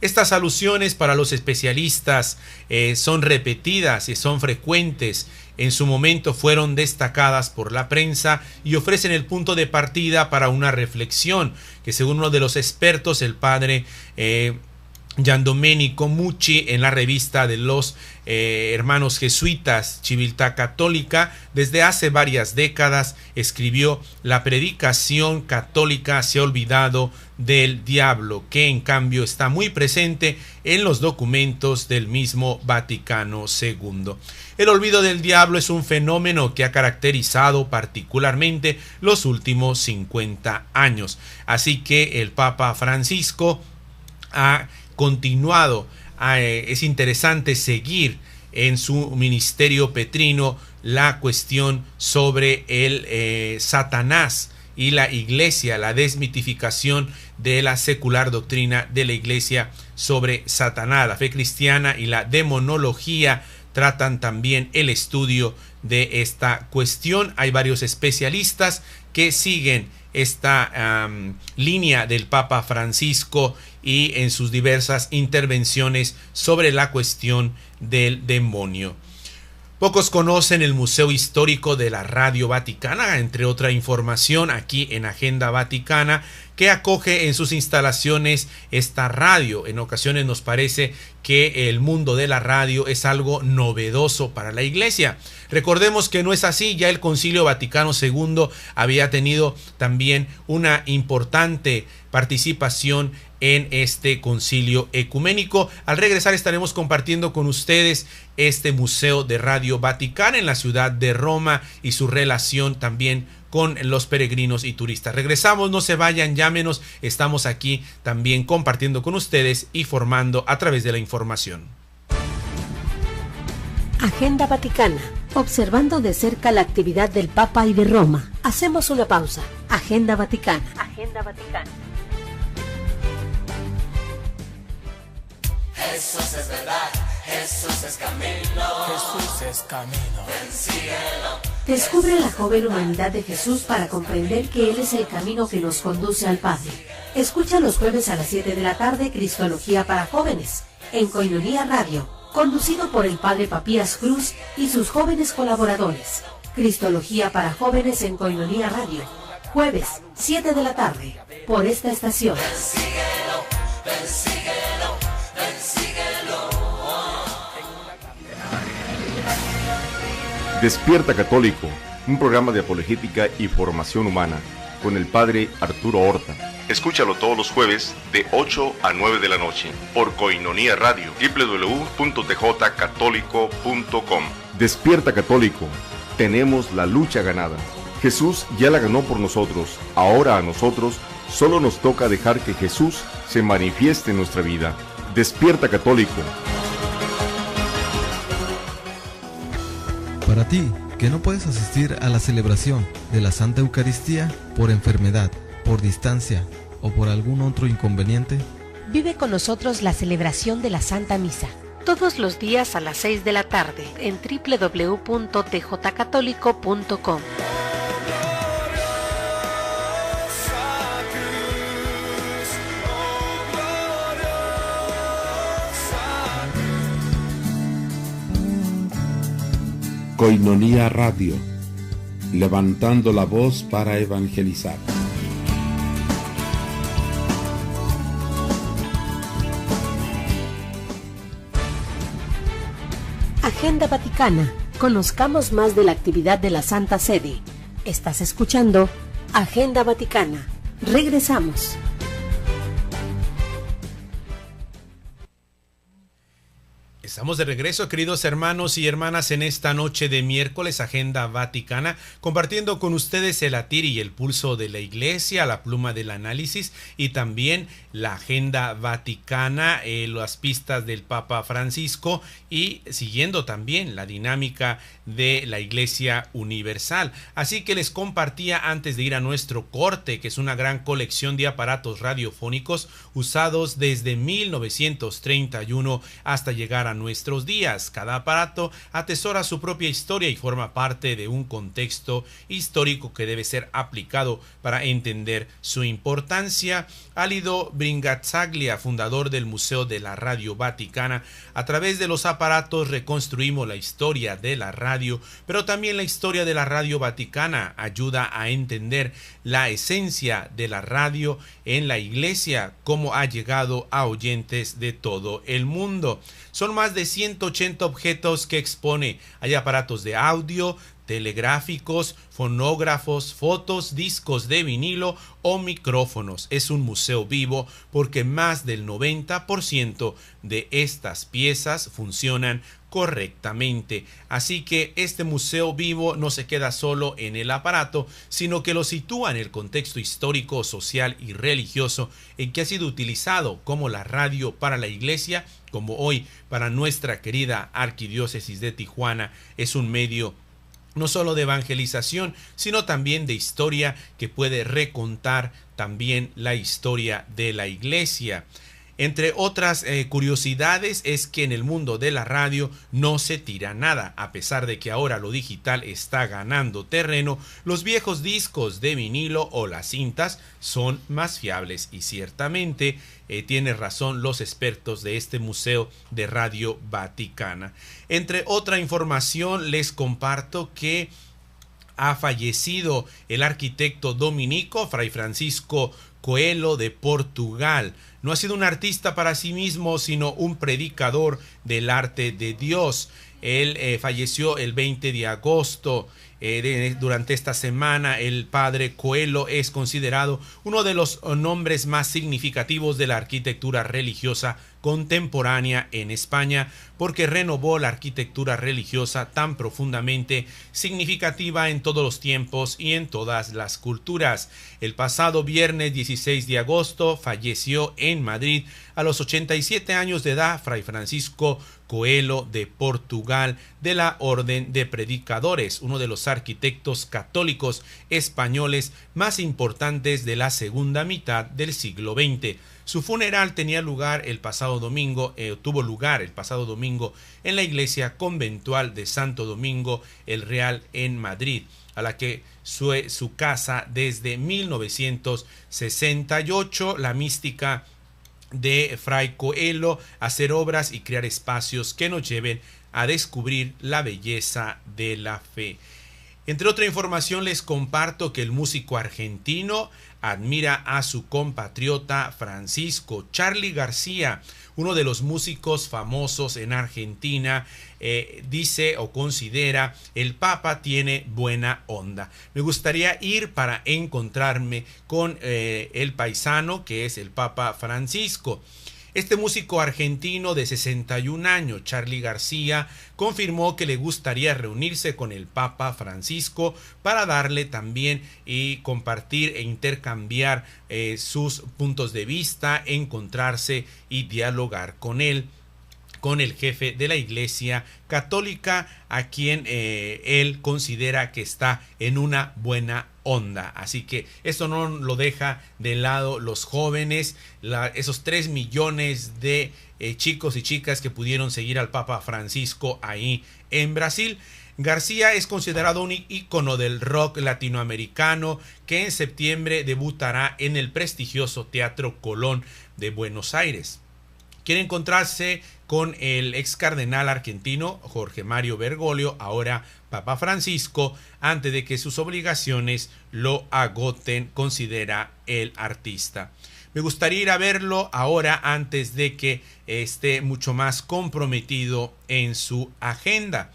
Estas alusiones para los especialistas son repetidas y son frecuentes. En su momento fueron destacadas por la prensa y ofrecen el punto de partida para una reflexión que, según uno de los expertos, el padre Giandomenico Mucci, en la revista de los hermanos jesuitas Civiltà Católica, desde hace varias décadas escribió: la predicación católica se ha olvidado del diablo, que en cambio está muy presente en los documentos del mismo Vaticano II. El olvido del diablo es un fenómeno que ha caracterizado particularmente los últimos 50 años. Así que el Papa Francisco ha continuado. Es interesante seguir en su ministerio petrino la cuestión sobre el Satanás y la Iglesia, la desmitificación de la secular doctrina de la Iglesia sobre Satanás. La fe cristiana y la demonología tratan también el estudio de esta cuestión. Hay varios especialistas que siguen esta línea del Papa Francisco y en sus diversas intervenciones sobre la cuestión del demonio. Pocos conocen el Museo Histórico de la Radio Vaticana, entre otra información aquí en Agenda Vaticana, que acoge en sus instalaciones esta radio. En ocasiones nos parece que el mundo de la radio es algo novedoso para la Iglesia. Recordemos que no es así. Ya el Concilio Vaticano II había tenido también una importante participación en este concilio ecuménico. Al regresar estaremos compartiendo con ustedes este Museo de Radio Vaticana en la ciudad de Roma y su relación también con los peregrinos y turistas. Regresamos, no se vayan, llámenos, estamos aquí también compartiendo con ustedes y formando a través de la información. Agenda Vaticana, observando de cerca la actividad del Papa y de Roma. Hacemos una pausa. Agenda Vaticana. Agenda Vaticana. Jesús es verdad, Jesús es camino, Jesús es camino, ven síguelo. Descubre la joven humanidad de Jesús para comprender que Él es el camino que nos conduce al Padre. Escucha los jueves a las 7 de la tarde Cristología para Jóvenes, en Koinonia Radio, conducido por el Padre Papías Cruz y sus jóvenes colaboradores. Cristología para Jóvenes en Koinonia Radio, jueves 7 de la tarde, por esta estación. Ven síguelo, ven síguelo, ven síguelo. Despierta Católico, un programa de apologética y formación humana, con el padre Arturo Horta. Escúchalo todos los jueves de 8 a 9 de la noche por Koinonia Radio, www.tjcatólico.com. Despierta Católico, tenemos la lucha ganada. Jesús ya la ganó por nosotros. Ahora a nosotros solo nos toca dejar que Jesús se manifieste en nuestra vida. Despierta Católico. Para ti, que no puedes asistir a la celebración de la Santa Eucaristía por enfermedad, por distancia o por algún otro inconveniente, vive con nosotros la celebración de la Santa Misa. Todos los días a las 6 de la tarde en www.tjcatólico.com. Koinonia Radio, levantando la voz para evangelizar. Agenda Vaticana. Conozcamos más de la actividad de la Santa Sede. Estás escuchando Agenda Vaticana. Regresamos. Estamos de regreso, queridos hermanos y hermanas, en esta noche de miércoles, Agenda Vaticana, compartiendo con ustedes el latir y el pulso de la Iglesia, la pluma del análisis y también la Agenda Vaticana, las pistas del Papa Francisco y siguiendo también la dinámica de la Iglesia Universal. Así que les compartía antes de ir a nuestro corte, que es una gran colección de aparatos radiofónicos usados desde 1931 hasta llegar a nuestros días. Cada aparato atesora su propia historia y forma parte de un contexto histórico que debe ser aplicado para entender su importancia. Alido Bringazzaglia, fundador del Museo de la Radio Vaticana, a través de los aparatos reconstruimos la historia de la radio, pero también la historia de la Radio Vaticana ayuda a entender la esencia de la radio en la Iglesia, cómo ha llegado a oyentes de todo el mundo. Son más de 180 objetos que expone. Hay aparatos de audio, telegráficos, fonógrafos, fotos, discos de vinilo o micrófonos. Es un museo vivo porque más del 90% de estas piezas funcionan correctamente. Así que este museo vivo no se queda solo en el aparato, sino que lo sitúa en el contexto histórico, social y religioso en que ha sido utilizado como la radio para la Iglesia, como hoy para nuestra querida Arquidiócesis de Tijuana. Es un medio no solo de evangelización, sino también de historia que puede recontar también la historia de la Iglesia. Entre otras curiosidades es que en el mundo de la radio no se tira nada. A pesar de que ahora lo digital está ganando terreno, los viejos discos de vinilo o las cintas son más fiables y ciertamente tiene razón los expertos de este Museo de Radio Vaticana. Entre otra información les comparto que ha fallecido el arquitecto dominico Fray Francisco Coelho de Portugal. No ha sido un artista para sí mismo, sino un predicador del arte de Dios. Él falleció el 20 de agosto. Durante esta semana, el padre Coelho es considerado uno de los nombres más significativos de la arquitectura religiosa contemporánea en España, porque renovó la arquitectura religiosa tan profundamente significativa en todos los tiempos y en todas las culturas. El pasado viernes 16 de agosto falleció en Madrid a los 87 años de edad Fray Francisco Coelho de Portugal, de la Orden de Predicadores, uno de los arquitectos católicos españoles más importantes de la segunda mitad del siglo XX. Su funeral tenía lugar el pasado domingo, tuvo lugar el pasado domingo en la iglesia conventual de Santo Domingo el Real en Madrid, a la que fue su casa desde 1968. La mística de Fray Coelho, hacer obras y crear espacios que nos lleven a descubrir la belleza de la fe. Entre otra información les comparto que el músico argentino admira a su compatriota Francisco. Charly García, uno de los músicos famosos en Argentina, dice o considera: el Papa tiene buena onda. Me gustaría ir para encontrarme con el paisano que es el Papa Francisco. Este músico argentino de 61 años, Charly García, confirmó que le gustaría reunirse con el Papa Francisco para darle también y compartir e intercambiar sus puntos de vista, encontrarse y dialogar con él, con el jefe de la Iglesia Católica, a quien él considera que está en una buena onda. Así que esto no lo deja de lado los jóvenes, esos 3 millones de chicos y chicas que pudieron seguir al Papa Francisco ahí en Brasil. García es considerado un ícono del rock latinoamericano que en septiembre debutará en el prestigioso Teatro Colón de Buenos Aires. Quiere encontrarse con el ex cardenal argentino Jorge Mario Bergoglio, ahora Papa Francisco, antes de que sus obligaciones lo agoten, considera el artista. Me gustaría ir a verlo ahora antes de que esté mucho más comprometido en su agenda.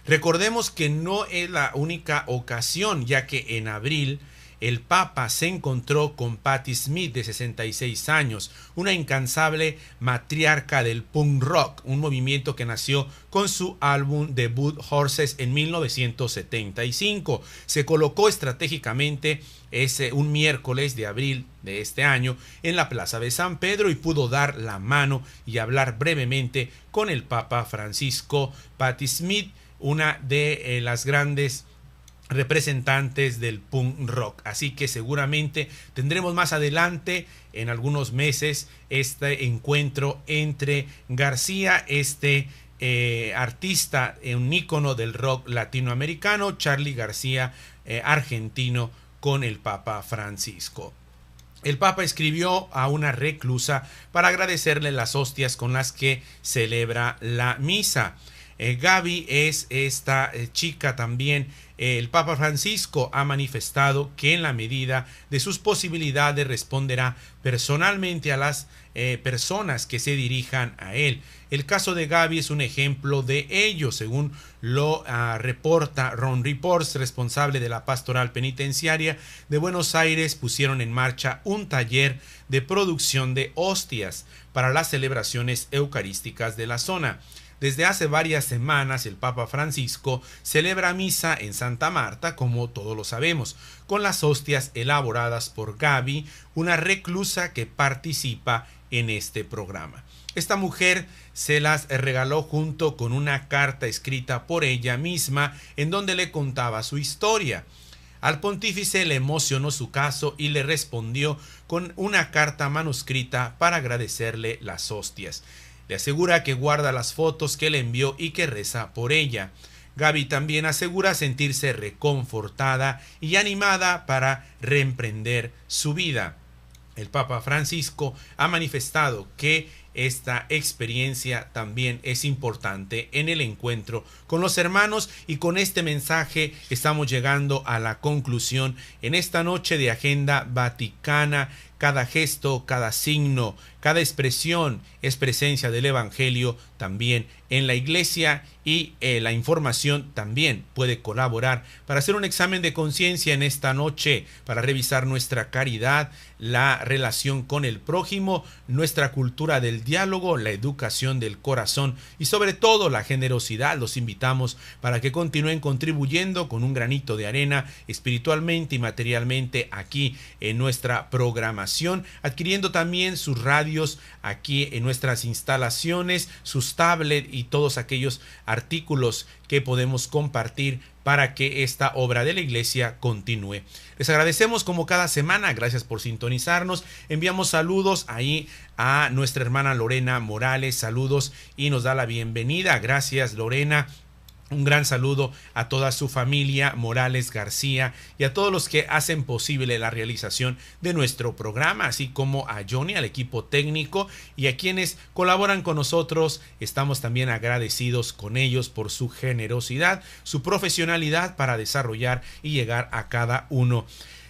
Recordemos que no es la única ocasión, ya que en abril el Papa se encontró con Patti Smith, de 66 años, una incansable matriarca del punk rock, un movimiento que nació con su álbum debut Horses en 1975. Se colocó estratégicamente un miércoles de abril de este año en la Plaza de San Pedro y pudo dar la mano y hablar brevemente con el Papa Francisco. Patti Smith, una de las grandes representantes del punk rock, así que seguramente tendremos más adelante en algunos meses este encuentro entre García, artista, un ícono del rock latinoamericano, Charly García, argentino, con el Papa Francisco. El Papa escribió a una reclusa para agradecerle las hostias con las que celebra la misa. Gaby es esta chica también. El Papa Francisco ha manifestado que en la medida de sus posibilidades responderá personalmente a las personas que se dirijan a él. El caso de Gaby es un ejemplo de ello, según lo reporta Ron Reports, responsable de la Pastoral Penitenciaria de Buenos Aires. Pusieron en marcha un taller de producción de hostias para las celebraciones eucarísticas de la zona. Desde hace varias semanas el Papa Francisco celebra misa en Santa Marta, como todos lo sabemos, con las hostias elaboradas por Gaby, una reclusa que participa en este programa. Esta mujer se las regaló junto con una carta escrita por ella misma en donde le contaba su historia. Al pontífice le emocionó su caso y le respondió con una carta manuscrita para agradecerle las hostias. Le asegura que guarda las fotos que le envió y que reza por ella. Gaby también asegura sentirse reconfortada y animada para reemprender su vida. El Papa Francisco ha manifestado que esta experiencia también es importante en el encuentro con los hermanos, y con este mensaje estamos llegando a la conclusión en esta noche de Agenda Vaticana. Cada gesto, cada signo, cada expresión es presencia del Evangelio también en la iglesia, y la información también puede colaborar para hacer un examen de conciencia en esta noche, para revisar nuestra caridad, la relación con el prójimo, nuestra cultura del diálogo, la educación del corazón y sobre todo la generosidad. Los invitamos para que continúen contribuyendo con un granito de arena espiritualmente y materialmente aquí en nuestra programación, adquiriendo también sus radios aquí en nuestras instalaciones, sus tablets y todos aquellos artículos que podemos compartir para que esta obra de la iglesia continúe. Les agradecemos como cada semana, gracias por sintonizarnos. Enviamos saludos ahí a nuestra hermana Lorena Morales, saludos, y nos da la bienvenida. Gracias, Lorena. Un gran saludo a toda su familia Morales García y a todos los que hacen posible la realización de nuestro programa, así como a Johnny, al equipo técnico, y a quienes colaboran con nosotros. Estamos también agradecidos con ellos por su generosidad, su profesionalidad para desarrollar y llegar a cada uno.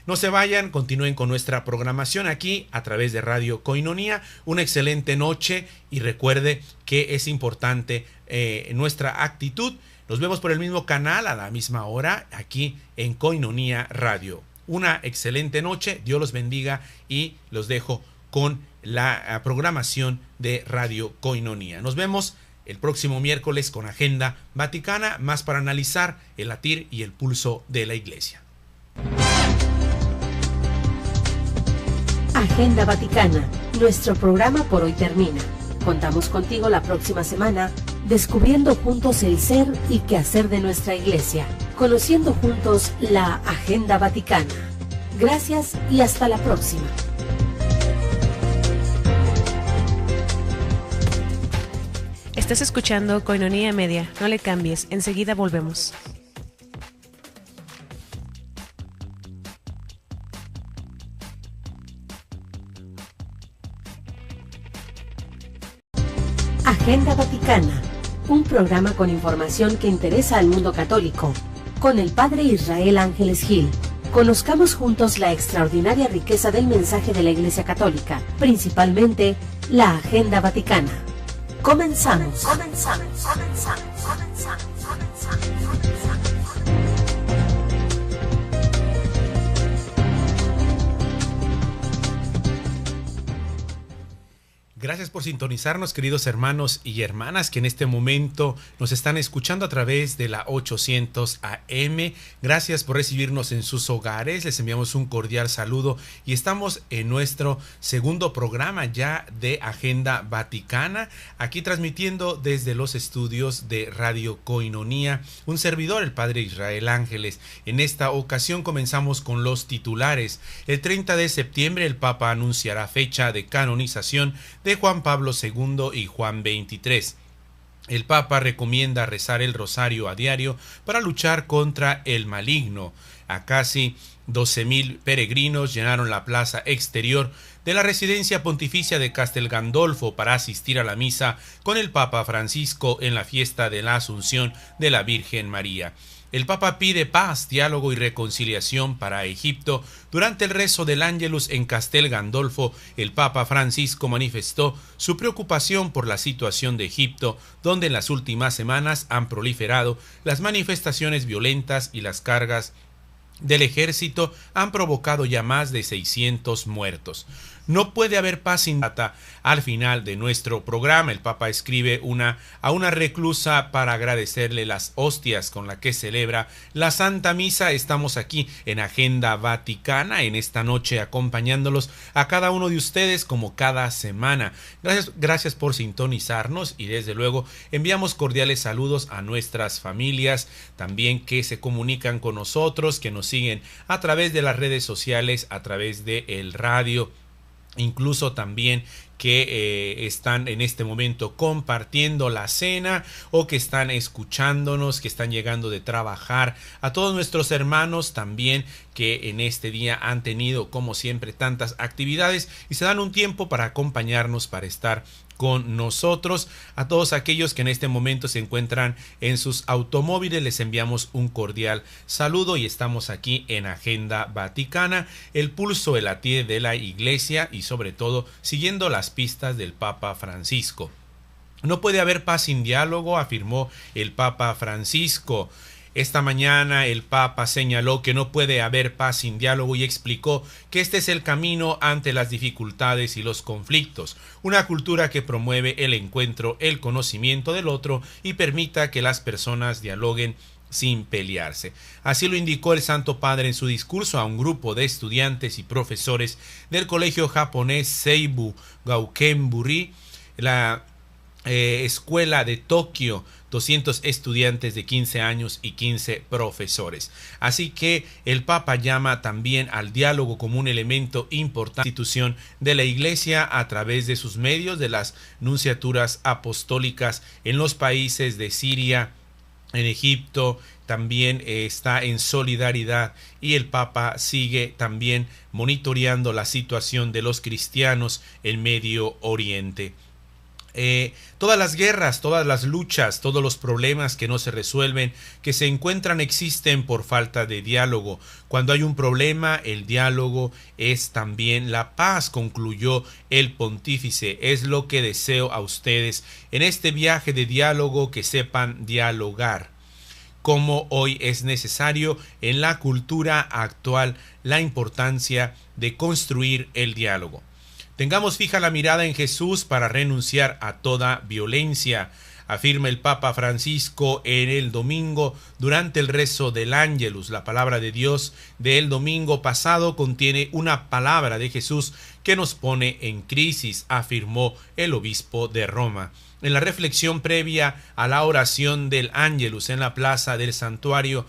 No se vayan, continúen con nuestra programación aquí a través de Radio Koinonia. Una excelente noche y recuerde que es importante nuestra actitud. Nos vemos por el mismo canal a la misma hora aquí en Koinonia Radio. Una excelente noche, Dios los bendiga, y los dejo con la programación de Radio Koinonia. Nos vemos el próximo miércoles con Agenda Vaticana, más para analizar el latir y el pulso de la Iglesia. Agenda Vaticana, nuestro programa por hoy termina. Contamos contigo la próxima semana, descubriendo juntos el ser y quehacer de nuestra iglesia, conociendo juntos la Agenda Vaticana. Gracias y hasta la próxima. Estás escuchando Koinonia Media. No le cambies, enseguida volvemos. Agenda Vaticana, un programa con información que interesa al mundo católico, con el Padre Israel Ángeles Gil. Conozcamos juntos la extraordinaria riqueza del mensaje de la Iglesia Católica, principalmente la Agenda Vaticana. Comenzamos. Gracias por sintonizarnos, queridos hermanos y hermanas que en este momento nos están escuchando a través de la 800 AM. Gracias por recibirnos en sus hogares. Les enviamos un cordial saludo y estamos en nuestro segundo programa ya de Agenda Vaticana, aquí transmitiendo desde los estudios de Radio Koinonia, un servidor, el Padre Israel Ángeles. En esta ocasión comenzamos con los titulares. El 30 de septiembre el Papa anunciará fecha de canonización de Juan Pablo II y Juan XXIII. El Papa recomienda rezar el rosario a diario para luchar contra el maligno. A casi 12,000 peregrinos llenaron la plaza exterior de la residencia pontificia de Castel Gandolfo para asistir a la misa con el Papa Francisco en la fiesta de la Asunción de la Virgen María. El Papa pide paz, diálogo y reconciliación para Egipto. Durante el rezo del Ángelus en Castel Gandolfo, el Papa Francisco manifestó su preocupación por la situación de Egipto, donde en las últimas semanas han proliferado las manifestaciones violentas y las cargas del ejército han provocado ya más de 600 muertos. No puede haber paz sin data. Al final de nuestro programa, el Papa escribe a una reclusa para agradecerle las hostias con las que celebra la Santa Misa. Estamos aquí en Agenda Vaticana, en esta noche acompañándolos a cada uno de ustedes como cada semana. Gracias por sintonizarnos y desde luego enviamos cordiales saludos a nuestras familias, también que se comunican con nosotros, que nos siguen a través de las redes sociales, a través de el radio, incluso también que están en este momento compartiendo la cena o que están escuchándonos, que están llegando de trabajar, a todos nuestros hermanos también que en este día han tenido como siempre tantas actividades y se dan un tiempo para acompañarnos, para estar con nosotros. A todos aquellos que en este momento se encuentran en sus automóviles les enviamos un cordial saludo y estamos aquí en Agenda Vaticana, el pulso, el latir de la Iglesia y sobre todo siguiendo las pistas del Papa Francisco. No puede haber paz sin diálogo, afirmó el Papa Francisco. Esta mañana el Papa señaló que no puede haber paz sin diálogo y explicó que este es el camino ante las dificultades y los conflictos, una cultura que promueve el encuentro, el conocimiento del otro y permita que las personas dialoguen sin pelearse. Así lo indicó el Santo Padre en su discurso a un grupo de estudiantes y profesores del colegio japonés Seibu Gaukenburi, la escuela de Tokio, 200 estudiantes de 15 años y 15 profesores. Así que el Papa llama también al diálogo como un elemento importante de la institución de la Iglesia a través de sus medios, de las nunciaturas apostólicas en los países de Siria, en Egipto, también está en solidaridad y el Papa sigue también monitoreando la situación de los cristianos en Medio Oriente. Todas las guerras, todas las luchas, todos los problemas que no se resuelven, que se encuentran, existen por falta de diálogo. Cuando hay un problema, el diálogo es también la paz, concluyó el pontífice. Es lo que deseo a ustedes en este viaje de diálogo, que sepan dialogar. Como hoy es necesario en la cultura actual la importancia de construir el diálogo. Tengamos fija la mirada en Jesús para renunciar a toda violencia, afirma el Papa Francisco en el domingo durante el rezo del Ángelus. La palabra de Dios del domingo pasado contiene una palabra de Jesús que nos pone en crisis, afirmó el obispo de Roma. En la reflexión previa a la oración del Ángelus en la plaza del santuario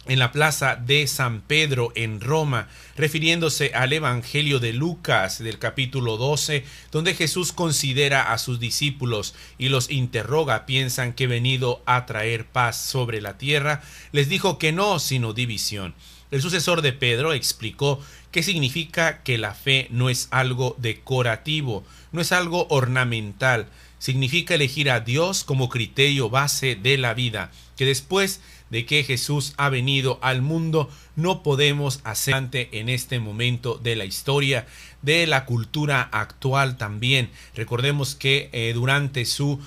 en la plaza de San Pedro en Roma, refiriéndose al Evangelio de Lucas del capítulo 12, donde Jesús considera a sus discípulos y los interroga, piensan que he venido a traer paz sobre la tierra, les dijo que no, sino división. El sucesor de Pedro explicó qué significa que la fe no es algo decorativo, no es algo ornamental, significa elegir a Dios como criterio base de la vida, que después de que Jesús ha venido al mundo, no podemos hacer en este momento de la historia, de la cultura actual también. Recordemos que durante su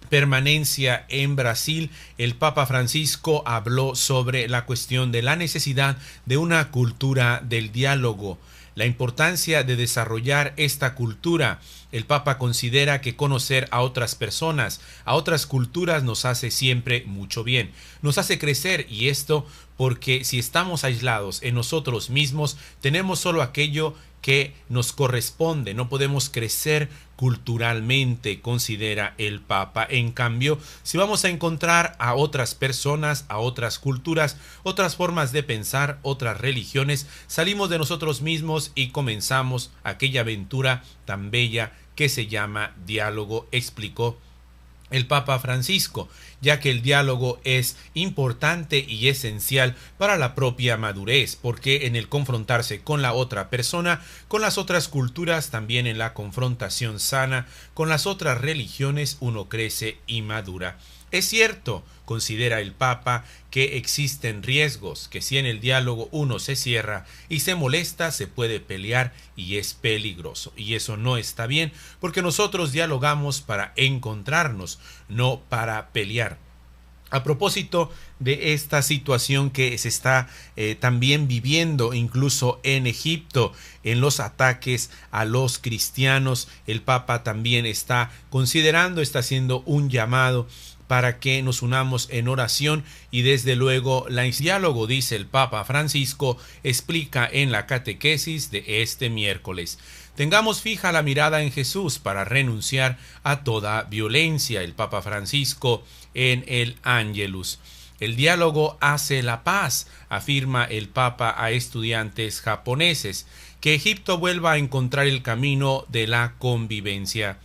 permanencia en Brasil, el Papa Francisco habló sobre la cuestión de la necesidad de una cultura del diálogo, la importancia de desarrollar esta cultura. El Papa considera que conocer a otras personas, a otras culturas, nos hace siempre mucho bien, nos hace crecer, y esto porque si estamos aislados en nosotros mismos, tenemos solo aquello que nos corresponde, no podemos crecer culturalmente, considera el Papa. En cambio, si vamos a encontrar a otras personas, a otras culturas, otras formas de pensar, otras religiones, salimos de nosotros mismos y comenzamos aquella aventura tan bella que se llama diálogo, explicó el Papa Francisco, ya que el diálogo es importante y esencial para la propia madurez, porque en el confrontarse con la otra persona, con las otras culturas, también en la confrontación sana con las otras religiones, uno crece y madura. Es cierto, considera el Papa, que existen riesgos, que si en el diálogo uno se cierra y se molesta, se puede pelear y es peligroso. Y eso no está bien, porque nosotros dialogamos para encontrarnos, no para pelear. A propósito de esta situación que se está también viviendo incluso en Egipto, en los ataques a los cristianos, el Papa también está considerando, está haciendo un llamado para que nos unamos en oración y desde luego el diálogo, dice el Papa Francisco, explica en la catequesis de este miércoles. Tengamos fija la mirada en Jesús para renunciar a toda violencia. El Papa Francisco en el Ángelus. El diálogo hace la paz, afirma el Papa a estudiantes japoneses. Que Egipto vuelva a encontrar el camino de la convivencia.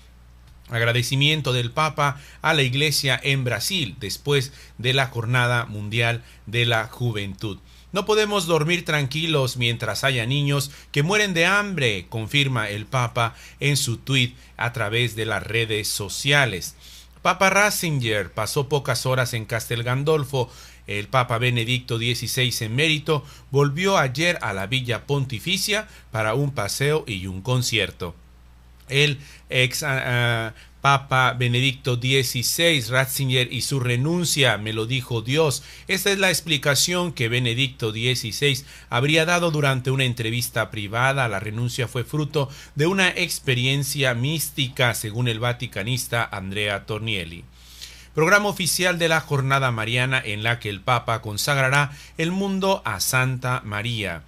Agradecimiento del Papa a la Iglesia en Brasil después de la Jornada Mundial de la Juventud. No podemos dormir tranquilos mientras haya niños que mueren de hambre, confirma el Papa en su tuit a través de las redes sociales. Papa Ratzinger pasó pocas horas en Castel Gandolfo. El Papa Benedicto XVI emérito volvió ayer a la Villa Pontificia para un paseo y un concierto. El ex Papa Benedicto XVI, Ratzinger y su renuncia, me lo dijo Dios. Esta es la explicación que Benedicto XVI habría dado durante una entrevista privada. La renuncia fue fruto de una experiencia mística, según el vaticanista Andrea Tornielli. Programa oficial de la Jornada Mariana, en la que el Papa consagrará el mundo a Santa María.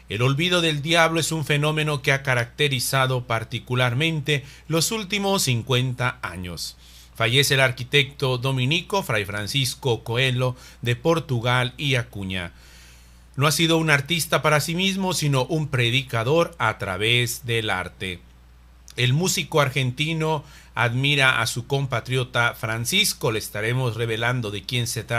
El olvido del diablo es un fenómeno que ha caracterizado particularmente los últimos 50 años. Fallece el arquitecto dominico Fray Francisco Coelho de Portugal y Acuña. No ha sido un artista para sí mismo, sino un predicador a través del arte. El músico argentino admira a su compatriota Francisco. Le estaremos revelando de quién se trata